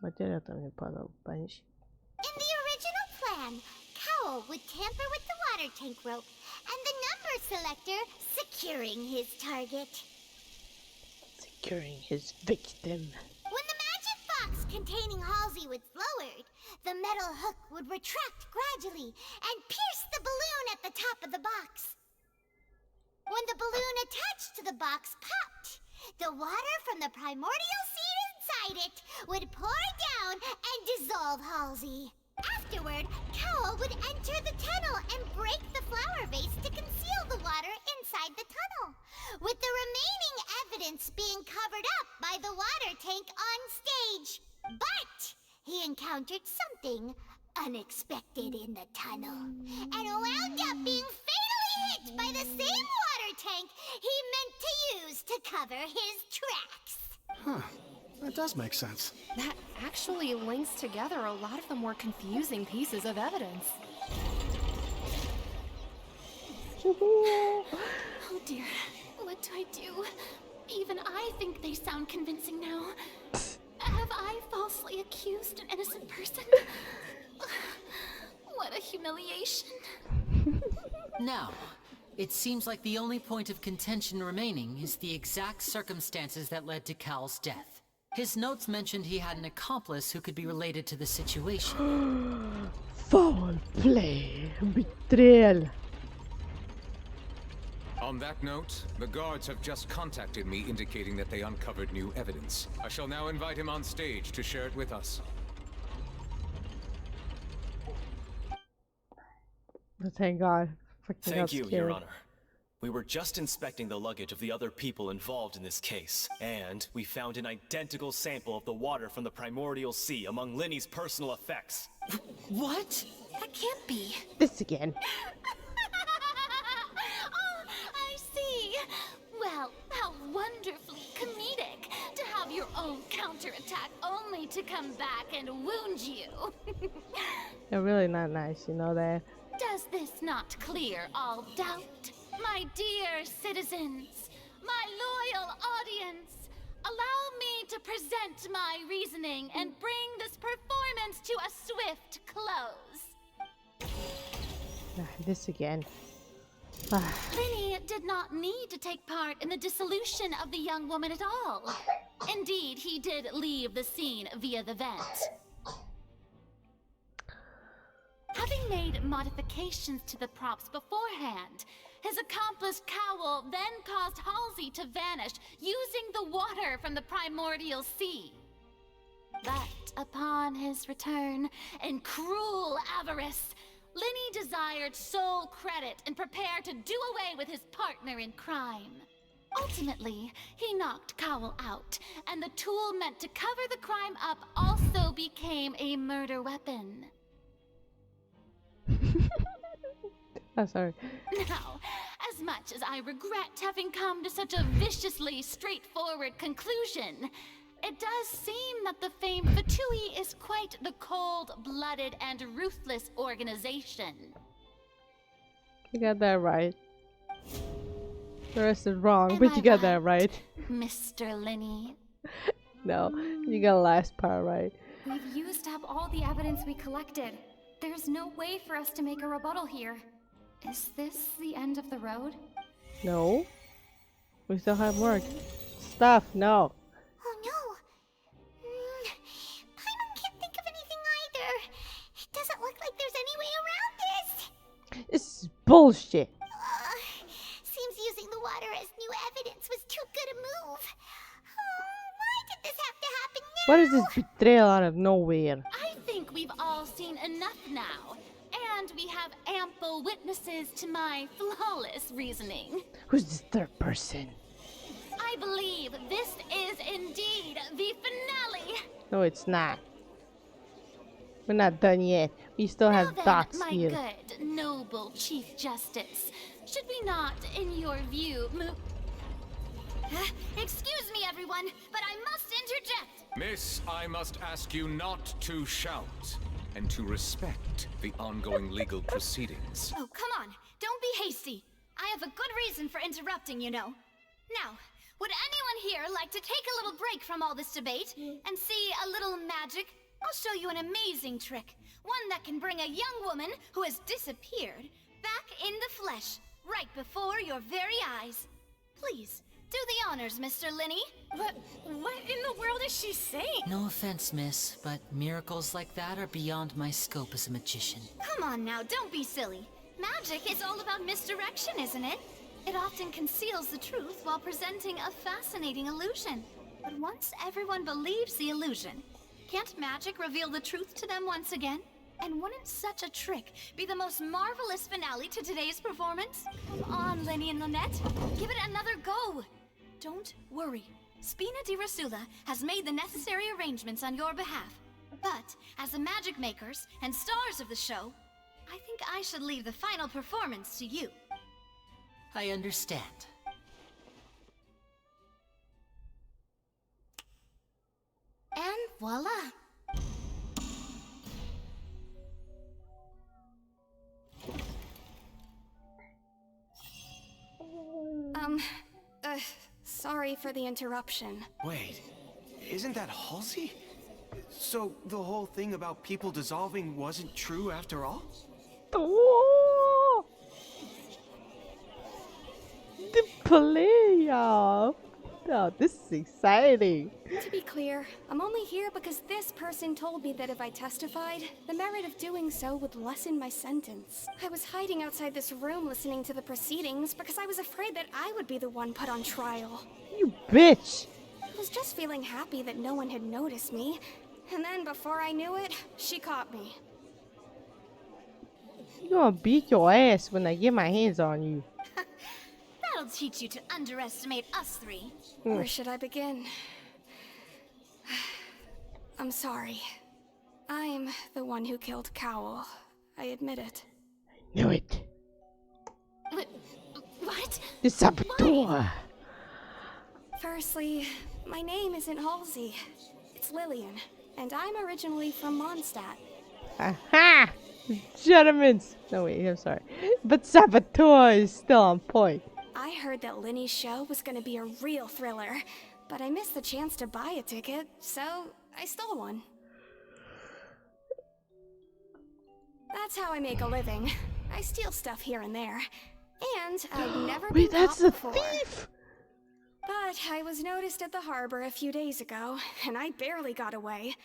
Matéria também para o peixe. In the original plan, Cowl would tamper with the water tank rope and the number selector securing his target. Securing his victim. When the magic box containing Halsey was lowered, the metal hook would retract gradually and pierce the balloon at the top of the box. When the balloon attached to the box popped, the water from the primordial seed inside it would pour down and dissolve Halsey. Afterward, Cowl would enter the tunnel and break the flower vase to conceal the water inside the tunnel, with the remaining evidence being covered up by the water tank on stage. But he encountered something unexpected in the tunnel, and wound up being fatally hit by the same water tank he meant to use to cover his tracks. Huh. That does make sense. That actually links together a lot of the more confusing pieces of evidence. Oh dear, what do I do? Even I think they sound convincing now. Have I falsely accused an innocent person? What a humiliation. Now, it seems like the only point of contention remaining is the exact circumstances that led to Cal's death. His notes mentioned he had an accomplice who could be related to the situation. Foul play. Betrayal. On that note, the guards have just contacted me indicating that they uncovered new evidence. I shall now invite him on stage to share it with us. Thank God. Thank you, Your Honor. We were just inspecting the luggage of the other people involved in this case, and we found an identical sample of the water from the primordial sea among Linny's personal effects. What? That can't be. This again. Oh, I see. Well, how wonderfully comedic to have your own counterattack only to come back and wound you. They're really not nice, you know that? Does this not clear all doubt? My dear citizens, my loyal audience, allow me to present my reasoning and bring this performance to a swift close. This again. Linny did not need to take part in the dissolution of the young woman at all. Indeed, he did leave the scene via the vent. Having made modifications to the props beforehand, his accomplice Cowl then caused Halsey to vanish using the water from the primordial sea. But upon his return, in cruel avarice, Linny desired sole credit and prepared to do away with his partner in crime. Ultimately, he knocked Cowl out, and the tool meant to cover the crime up also became a murder weapon. Oh, sorry. Now, as much as I regret having come to such a viciously straightforward conclusion, it does seem that the famed Fatui is quite the cold-blooded and ruthless organization. You got that right. The rest is wrong, but you got that right. Mr. Linny? No, you got the last part right. We've used up all the evidence we collected. There's no way for us to make a rebuttal here. Is this the end of the road? No. We still have more stuff. No. Oh no. Pimon can't think of anything either. It doesn't look like there's any way around this. This is bullshit. Seems using the water as new evidence was too good a move. Why did this have to happen now? What is this betrayal out of nowhere? I think we've all seen enough now. And we have ample witnesses to my flawless reasoning. Who's this third person? I believe this is indeed the finale. No, it's not. We're not done yet. We still have dots my here. Good, noble Chief Justice, should we not, in your view, move... Excuse me, everyone, but I must interject. Miss, I must ask you not to shout and to respect the ongoing legal proceedings. Oh, come on. Don't be hasty. I have a good reason for interrupting, you know. Now, Would anyone here like to take a little break from all this debate and see a little magic? I'll show you an amazing trick. One that can bring a young woman who has disappeared back in the flesh, right before your very eyes. Please, do the honors, Mr. Linny. What in the world is she saying? No offense, miss, but miracles like that are beyond my scope as a magician. Come on now, don't be silly. Magic is all about misdirection, isn't it? It often conceals the truth while presenting a fascinating illusion. But once everyone believes the illusion, can't magic reveal the truth to them once again? And wouldn't such a trick be the most marvelous finale to today's performance? Come on, Lenny and Lynette. Give it another go. Don't worry. Spina di Rasula has made the necessary arrangements on your behalf. But as the magic makers and stars of the show, I think I should leave the final performance to you. I understand. And voila. Sorry for the interruption. Wait, isn't that Halsey? So the whole thing about people dissolving wasn't true after all? Oh, the playoff. Oh, this is exciting. To be clear, I'm only here because this person told me that if I testified, the merit of doing so would lessen my sentence. I was hiding outside this room listening to the proceedings because I was afraid that I would be the one put on trial. You bitch. I was just feeling happy that no one had noticed me, and then before I knew it, she caught me. You gonna beat your ass when I get my hands on you. That'll teach you to underestimate us three. Where should I begin? I'm sorry. I'm the one who killed Cowl. I admit it. Knew it. What? The saboteur. Firstly, my name isn't Halsey. It's Lillian, and I'm originally from Mondstadt. Aha! Gentlemen. No, wait, I'm sorry. But saboteur is still on point. I heard that Linny's show was gonna be a real thriller, but I missed the chance to buy a ticket, so I stole one. That's how I make a living. I steal stuff here and there, and I've never been caught before. Thief! But I was noticed at the harbor a few days ago, and I barely got away.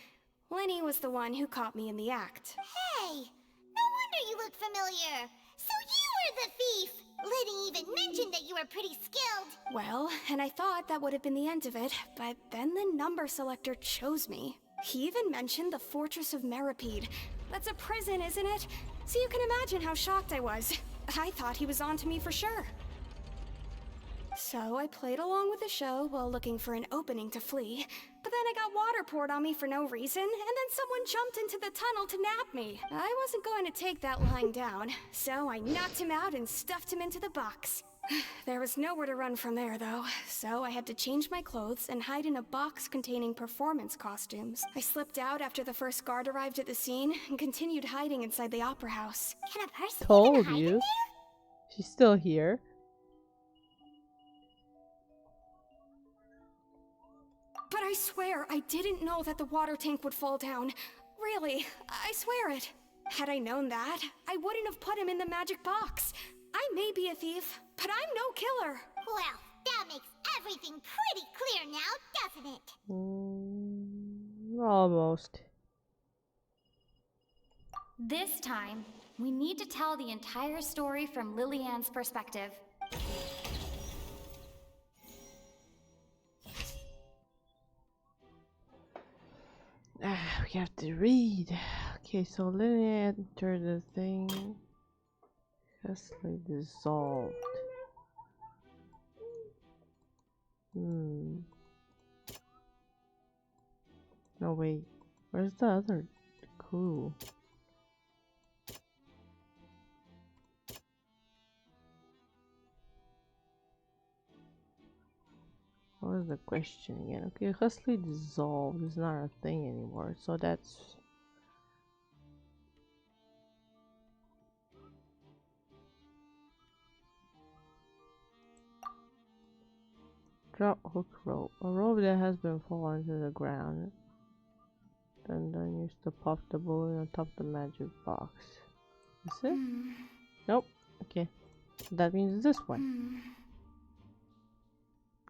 Lenny was the one who caught me in the act. Hey, no wonder you look familiar. So you were the thief. Liddy even mentioned that you were pretty skilled. Well, and I thought that would have been the end of it, but then the number selector chose me. He even mentioned the Fortress of Meripede. That's a prison, isn't it? So you can imagine how shocked I was. I thought he was onto me for sure. So I played along with the show while looking for an opening to flee, but then I got water poured on me for no reason, and then someone jumped into the tunnel to nab me. I wasn't going to take that lying down, so I knocked him out and stuffed him into the box. There was nowhere to run from there, though, so I had to change my clothes and hide in a box containing performance costumes. I slipped out after the first guard arrived at the scene and continued hiding inside the opera house. Can a person Told hide in you. there? She's still here. But I swear I didn't know that the water tank would fall down. Really, I swear it. Had I known that, I wouldn't have put him in the magic box. I may be a thief, but I'm no killer. Well, that makes everything pretty clear now, doesn't it? Almost. This time, we need to tell the entire story from Lillian's perspective. We have to read. Okay, so Lynette entered the thing. Justly dissolved. No, wait. Where's the other clue? What was the question again? Okay, Hustly dissolved is not a thing anymore, so that's... Drop hook rope. A rope that has been fallen to the ground. Then use to pop the balloon on top of the magic box. Is it? Nope. Okay. That means this one.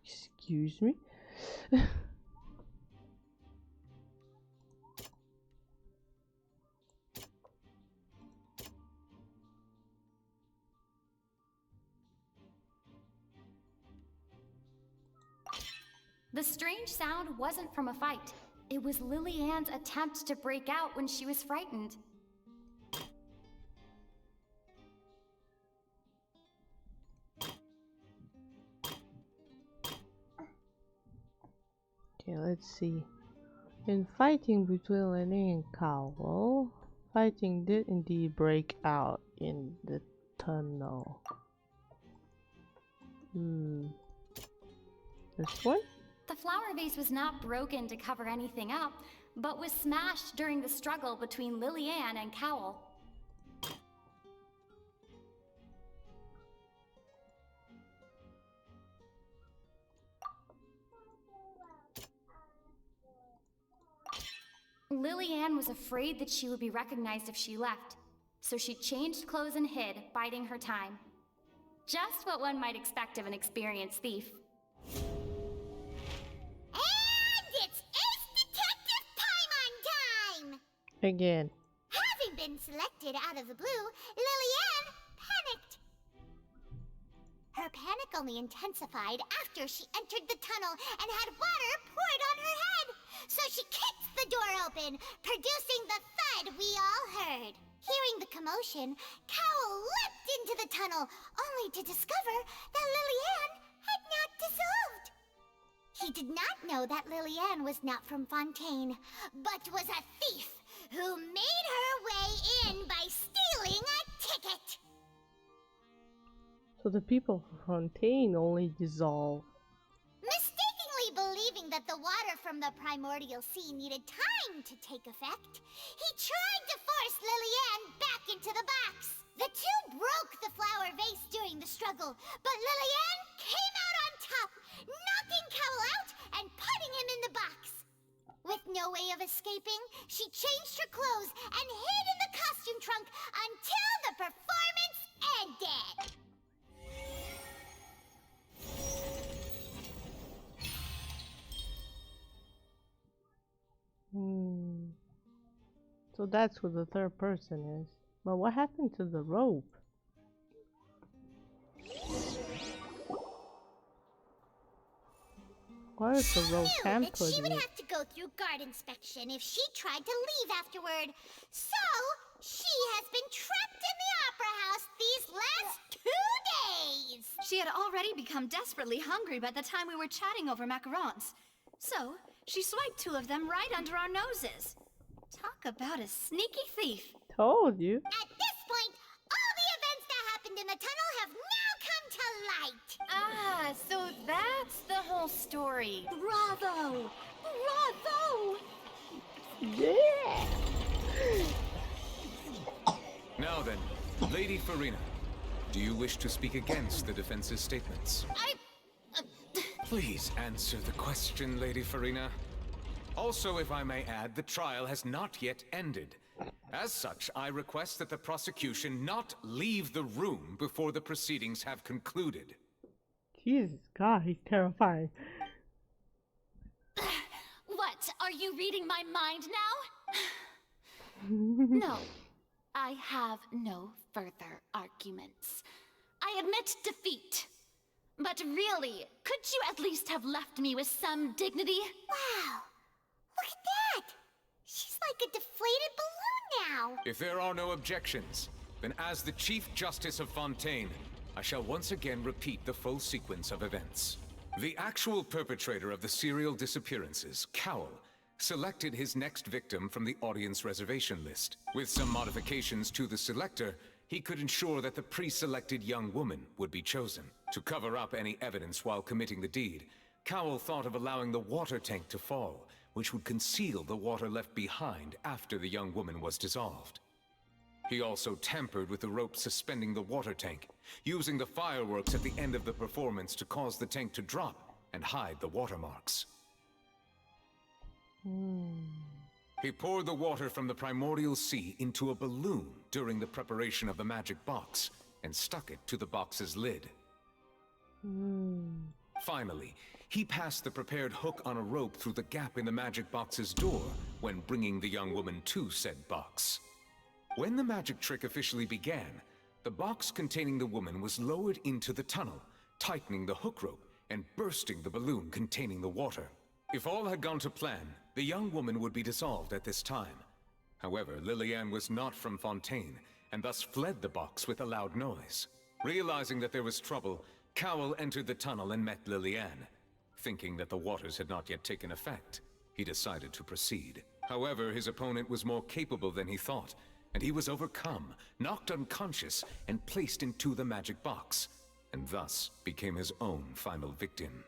Excuse me? The strange sound wasn't from a fight. It was Lily-Ann's attempt to break out when she was frightened. Okay, let's see. In fighting between Lenny and Cowell, fighting did indeed break out in the tunnel. This one? The flower vase was not broken to cover anything up, but was smashed during the struggle between Lily-Ann and Cowell. Lily-Ann was afraid that she would be recognized if she left, so she changed clothes and hid, biding her time. Just what one might expect of an experienced thief. And it's Ace Detective Pimon time! Again. Having been selected out of the blue, Lily-Ann panicked. Her panic only intensified after she entered the tunnel and had water poured on her head. So she kicked the door open, producing the thud we all heard. Hearing the commotion, Cowell leapt into the tunnel, only to discover that Lily-Ann had not dissolved. He did not know that Lily-Ann was not from Fontaine, but was a thief who made her way in by stealing a ticket. So the people of Fontaine only dissolve. Mistakenly believing that the water from the primordial sea needed time to take effect, he tried to force Lily-Ann back into the box. The two broke the flower vase during the struggle, but Lily-Ann came out on top, knocking Cowell out and putting him in the box. With no way of escaping, she changed her clothes and hid in the costume trunk until the performance ended. So that's who the third person is. But what happened to the rope? Why is the rope tampered that she would with? have to go through guard inspection if she tried to leave afterward. So, she has been trapped in the Opera House these last 2 days. She had already become desperately hungry by the time we were chatting over macarons. So, she swiped 2 of them right under our noses. Talk about a sneaky thief. Told you. At this point, all the events that happened in the tunnel have now come to light. Ah, so that's the whole story. Bravo! Bravo! Yeah! Now then, Lady Farina, do you wish to speak against the defense's statements? Please answer the question, Lady Farina. Also, if I may add, the trial has not yet ended. As such, I request that the prosecution not leave the room before the proceedings have concluded. Jesus God, he's terrifying. What? Are you reading my mind now? No. I have no further arguments. I admit defeat. But really, could you at least have left me with some dignity? Wow! Look at that! She's like a deflated balloon now! If there are no objections, then as the Chief Justice of Fontaine, I shall once again repeat the full sequence of events. The actual perpetrator of the serial disappearances, Cowell, selected his next victim from the audience reservation list. With some modifications to the selector, he could ensure that the pre-selected young woman would be chosen. To cover up any evidence while committing the deed, Cowell thought of allowing the water tank to fall, which would conceal the water left behind after the young woman was dissolved. He also tampered with the rope suspending the water tank, using the fireworks at the end of the performance to cause the tank to drop and hide the watermarks. He poured the water from the primordial sea into a balloon during the preparation of the magic box and stuck it to the box's lid. Finally, he passed the prepared hook on a rope through the gap in the magic box's door when bringing the young woman to said box. When the magic trick officially began, the box containing the woman was lowered into the tunnel, tightening the hook rope and bursting the balloon containing the water. If all had gone to plan, the young woman would be dissolved at this time. However, Lillian was not from Fontaine, and thus fled the box with a loud noise. Realizing that there was trouble, Cowell entered the tunnel and met Lillian. Thinking that the waters had not yet taken effect, he decided to proceed. However, his opponent was more capable than he thought, and he was overcome, knocked unconscious, and placed into the magic box, and thus became his own final victim.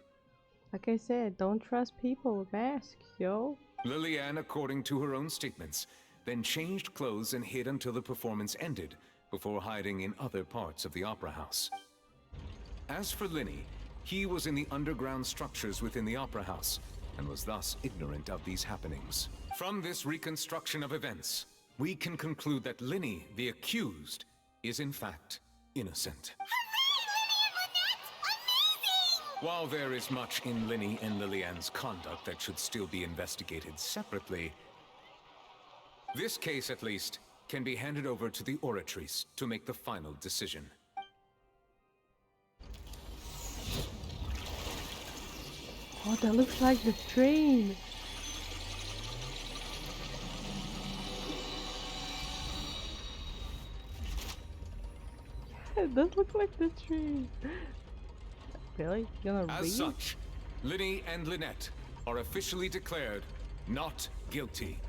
Like I said, don't trust people with masks, yo. Lillian, according to her own statements, then changed clothes and hid until the performance ended, before hiding in other parts of the opera house. As for Linny, he was in the underground structures within the opera house, and was thus ignorant of these happenings. From this reconstruction of events, we can conclude that Linny, the accused, is in fact innocent. While there is much in Linny and Lillian's conduct that should still be investigated separately, this case, at least, can be handed over to the Oratrice to make the final decision. Oh, that looks like the train. Yeah, it does look like the train. Really? You're gonna read? As such, Linny and Lynette are officially declared not guilty.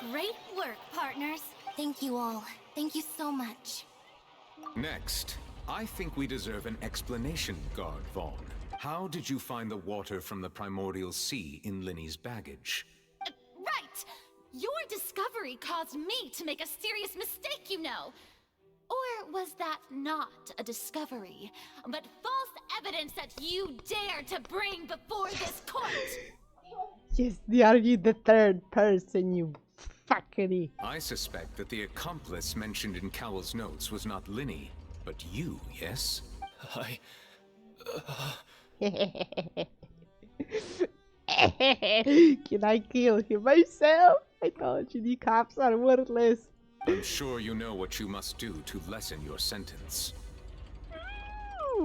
Great work, partners. Thank you all. Thank you so much. Next, I think we deserve an explanation, Guard Vaughn. How did you find the water from the primordial sea in Linny's baggage? Right! Your discovery caused me to make a serious mistake, you know. Or was that not a discovery, but false evidence that you dare to bring before this court? Yes, are you the third person, you fuckity? I suspect that the accomplice mentioned in Cowell's notes was not Linny, but you, yes? Can I kill him myself? I told you the cops are worthless. I'm sure you know what you must do to lessen your sentence.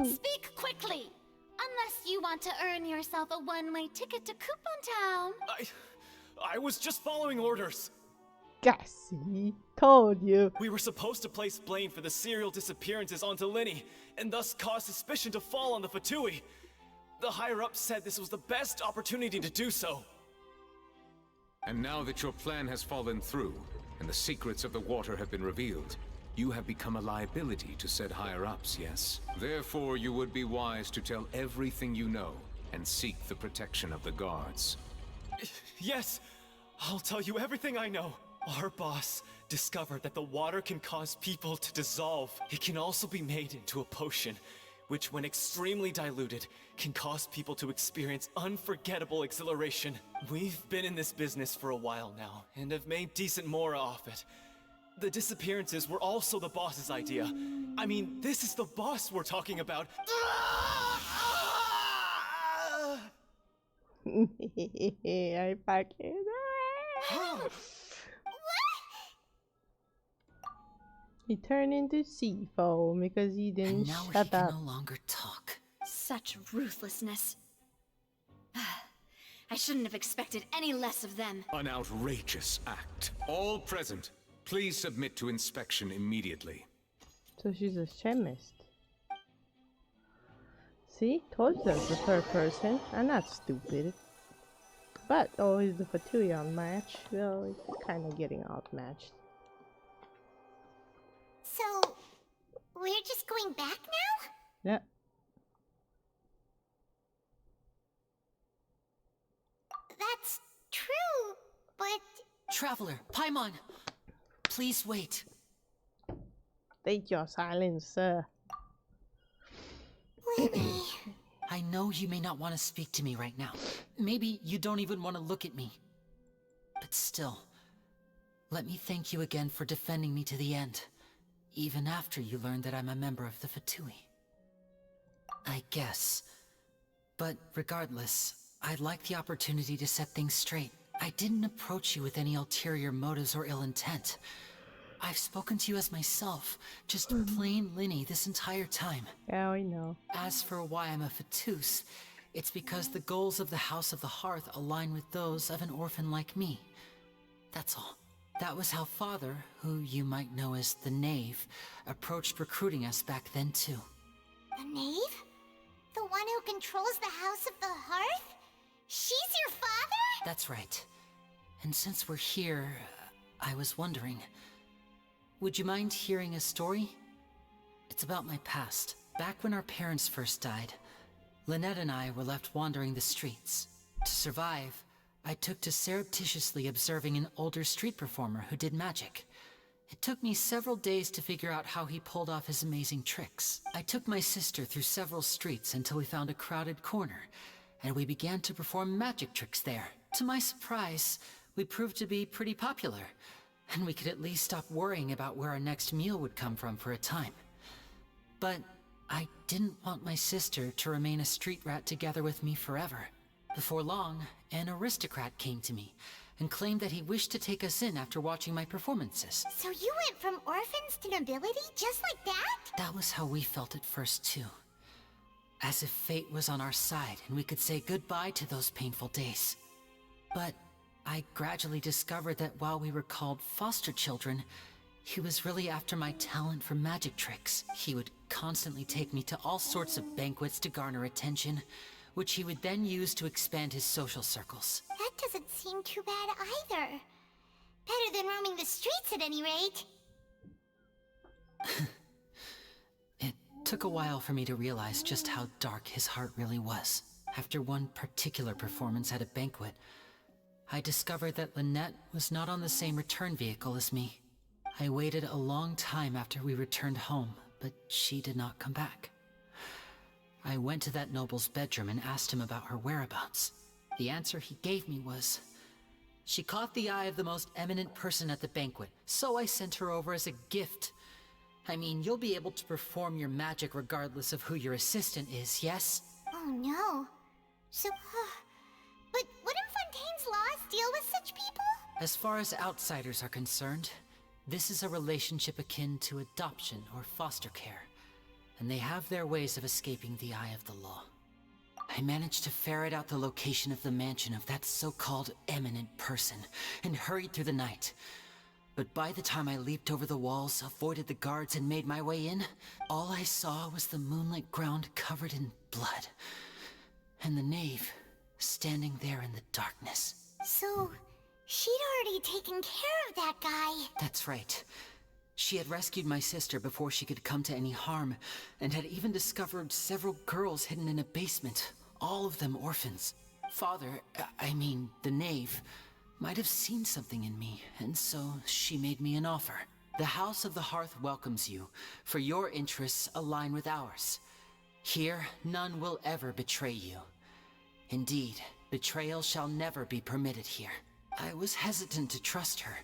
Speak quickly! Unless you want to earn yourself a one-way ticket to Coupon Town. I was just following orders. Gassy, told you. We were supposed to place blame for the serial disappearances onto Linny, and thus cause suspicion to fall on the Fatui. The higher-ups said this was the best opportunity to do so. And now that your plan has fallen through, and the secrets of the water have been revealed, you have become a liability to said higher-ups, yes? Therefore, you would be wise to tell everything you know, and seek the protection of the guards. Yes, I'll tell you everything I know. Our boss discovered that the water can cause people to dissolve. It can also be made into a potion, which when extremely diluted, can cause people to experience unforgettable exhilaration. We've been in this business for a while now, and have made decent mora off it. The disappearances were also the boss's idea. I mean, this is the boss we're talking about. I fucking... He turned into sea foam because he didn't and now shut he can up. no longer talk. Such ruthlessness. I shouldn't have expected any less of them. An outrageous act. All present, please submit to inspection immediately. So she's a chemist. See? Told you that's the third person. I'm not stupid. But, oh, he's the Fatui match. Well, he's kind of getting outmatched. So, we're just going back now? Yeah. That's true, but... Traveler, Pimon, please wait. Take your silence, sir. Lenny. I know you may not want to speak to me right now. Maybe you don't even want to look at me. But still, let me thank you again for defending me to the end, even after you learned that I'm a member of the Fatui. I guess. But regardless, I'd like the opportunity to set things straight. I didn't approach you with any ulterior motives or ill intent. I've spoken to you as myself, just plain Linny this entire time. Yeah, I know. As for why I'm a Fatus, it's because the goals of the House of the Hearth align with those of an orphan like me. That's all. That was how Father, who you might know as the Knave, approached recruiting us back then too. The Knave? The one who controls the House of the Hearth? She's your father? That's right. And since we're here, I was wondering, would you mind hearing a story? It's about my past. Back when our parents first died, Lynette and I were left wandering the streets. To survive, I took to surreptitiously observing an older street performer who did magic. It took me several days to figure out how he pulled off his amazing tricks. I took my sister through several streets until we found a crowded corner, and we began to perform magic tricks there. To my surprise, we proved to be pretty popular, and we could at least stop worrying about where our next meal would come from for a time. But I didn't want my sister to remain a street rat together with me forever. Before long, an aristocrat came to me and claimed that he wished to take us in after watching my performances. So you went from orphans to nobility just like that? That was how we felt at first too. As if fate was on our side and we could say goodbye to those painful days. But I gradually discovered that while we were called foster children, he was really after my talent for magic tricks. He would constantly take me to all sorts of banquets to garner attention, which he would then use to expand his social circles. That doesn't seem too bad either. Better than roaming the streets at any rate. It took a while for me to realize just how dark his heart really was. After one particular performance at a banquet, I discovered that Lynette was not on the same return vehicle as me. I waited a long time after we returned home, but she did not come back. I went to that noble's bedroom and asked him about her whereabouts. The answer he gave me was, she caught the eye of the most eminent person at the banquet, so I sent her over as a gift. I mean, you'll be able to perform your magic regardless of who your assistant is, yes? Oh no. So, but wouldn't Fontaine's laws deal with such people? As far as outsiders are concerned, this is a relationship akin to adoption or foster care, and they have their ways of escaping the eye of the law. I managed to ferret out the location of the mansion of that so-called eminent person and hurried through the night. But by the time I leaped over the walls, avoided the guards, and made my way in, all I saw was the moonlit ground covered in blood, and the knave standing there in the darkness. So, she'd already taken care of that guy. That's right. She had rescued my sister before she could come to any harm, and had even discovered several girls hidden in a basement, all of them orphans. Father, I mean, the knave, might have seen something in me, and so she made me an offer. The House of the Hearth welcomes you, for your interests align with ours. Here, none will ever betray you. Indeed, betrayal shall never be permitted here. I was hesitant to trust her.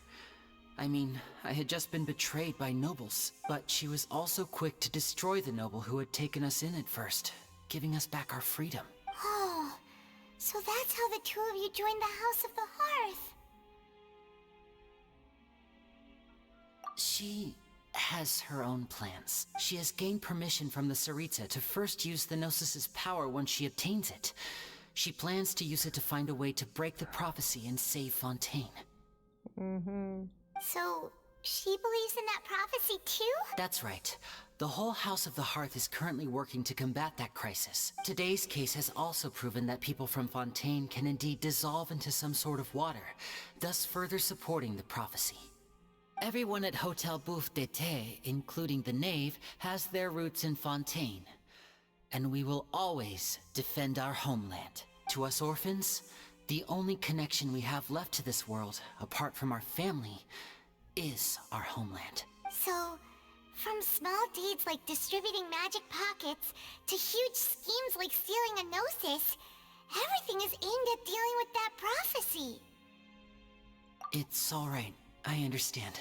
I mean, I had just been betrayed by nobles, but she was also quick to destroy the noble who had taken us in at first, giving us back our freedom. Oh, so that's how the two of you joined the House of the Hearth. She has her own plans. She has gained permission from the Tsaritsa to first use the Gnosis's power once she obtains it. She plans to use it to find a way to break the prophecy and save Fontaine. So, she believes in that prophecy too? That's right. The whole House of the Hearth is currently working to combat that crisis. Today's case has also proven that people from Fontaine can indeed dissolve into some sort of water, thus further supporting the prophecy. Everyone at Hotel Bouffe d'été, including the knave, has their roots in Fontaine. And we will always defend our homeland. To us orphans, the only connection we have left to this world, apart from our family, is our homeland. So, From small deeds like distributing magic pockets to huge schemes like stealing a gnosis, everything is aimed at dealing with that prophecy. It's alright. I understand.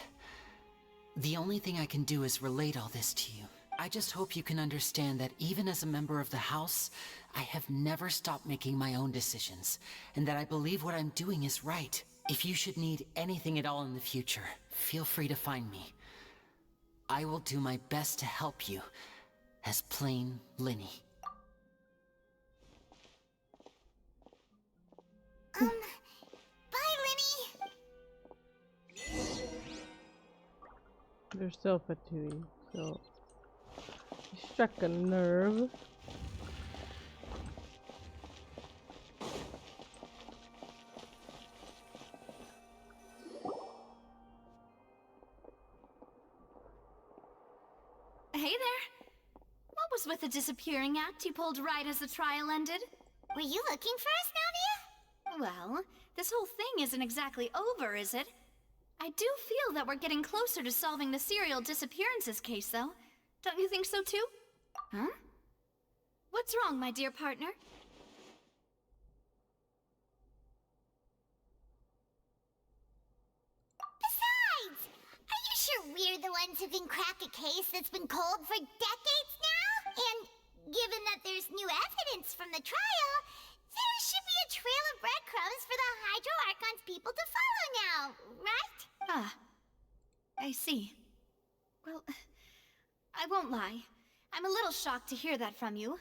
The only thing I can do is relate all this to you. I just hope you can understand that even as a member of the House, I have never stopped making my own decisions, and that I believe what I'm doing is right. If you should need anything at all in the future, feel free to find me. I will do my best to help you, as plain Linny. Bye, Linny! They're still fatigued, so he struck a nerve. Hey there! What was with the disappearing act you pulled right as the trial ended? Were you looking for us, Navia? Well, this whole thing isn't exactly over, is it? I do feel that we're getting closer to solving the serial disappearances case, though. Don't you think so, too? Huh? What's wrong, my dear partner? Besides, are you sure we're the ones who can crack a case that's been cold for decades now? And given that there's new evidence from the trial, there should be a trail of breadcrumbs for the Hydro Archon's people to follow now, right? Ah, I see. Well, I won't lie. I'm a little shocked to hear that from you.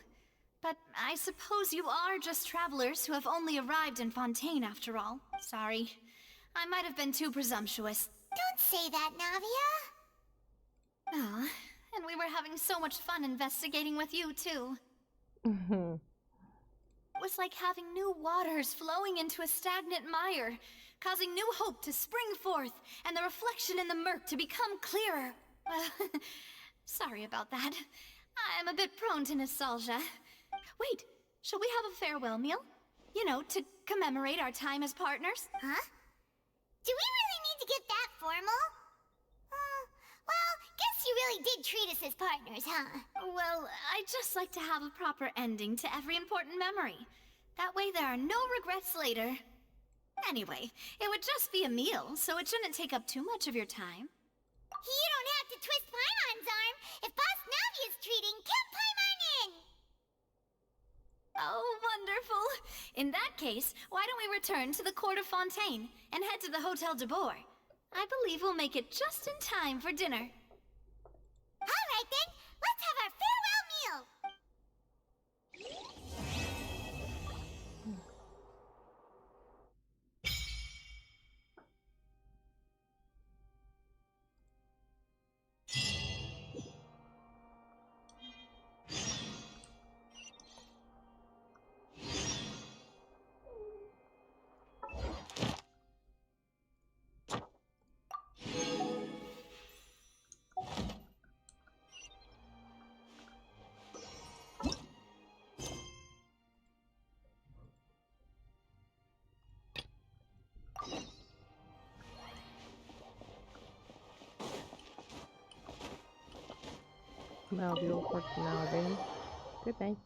But I suppose you are just travelers who have only arrived in Fontaine after all. Sorry. I might have been too presumptuous. Don't say that, Navia. Ah, and we were having so much fun investigating with you, too. It was like having new waters flowing into a stagnant mire, causing new hope to spring forth, and the reflection in the murk to become clearer. Sorry about that. I'm a bit prone to nostalgia. Wait, shall we have a farewell meal? You know, to commemorate our time as partners? Huh? Do we really need to get that formal? Well, guess you really did treat us as partners, huh? Well, I'd just like to have a proper ending to every important memory. That way there are no regrets later. Anyway, it would just be a meal, so it shouldn't take up too much of your time. You don't have to twist Paimon's arm. If Boss Navia's treating, count Paimon in! Oh, wonderful. In that case, why don't we return to the Court of Fontaine and head to the Hotel de Boer? I believe we'll make it just in time for dinner. All right then, let's have our farewell meal! That'll be all for now then. Good night.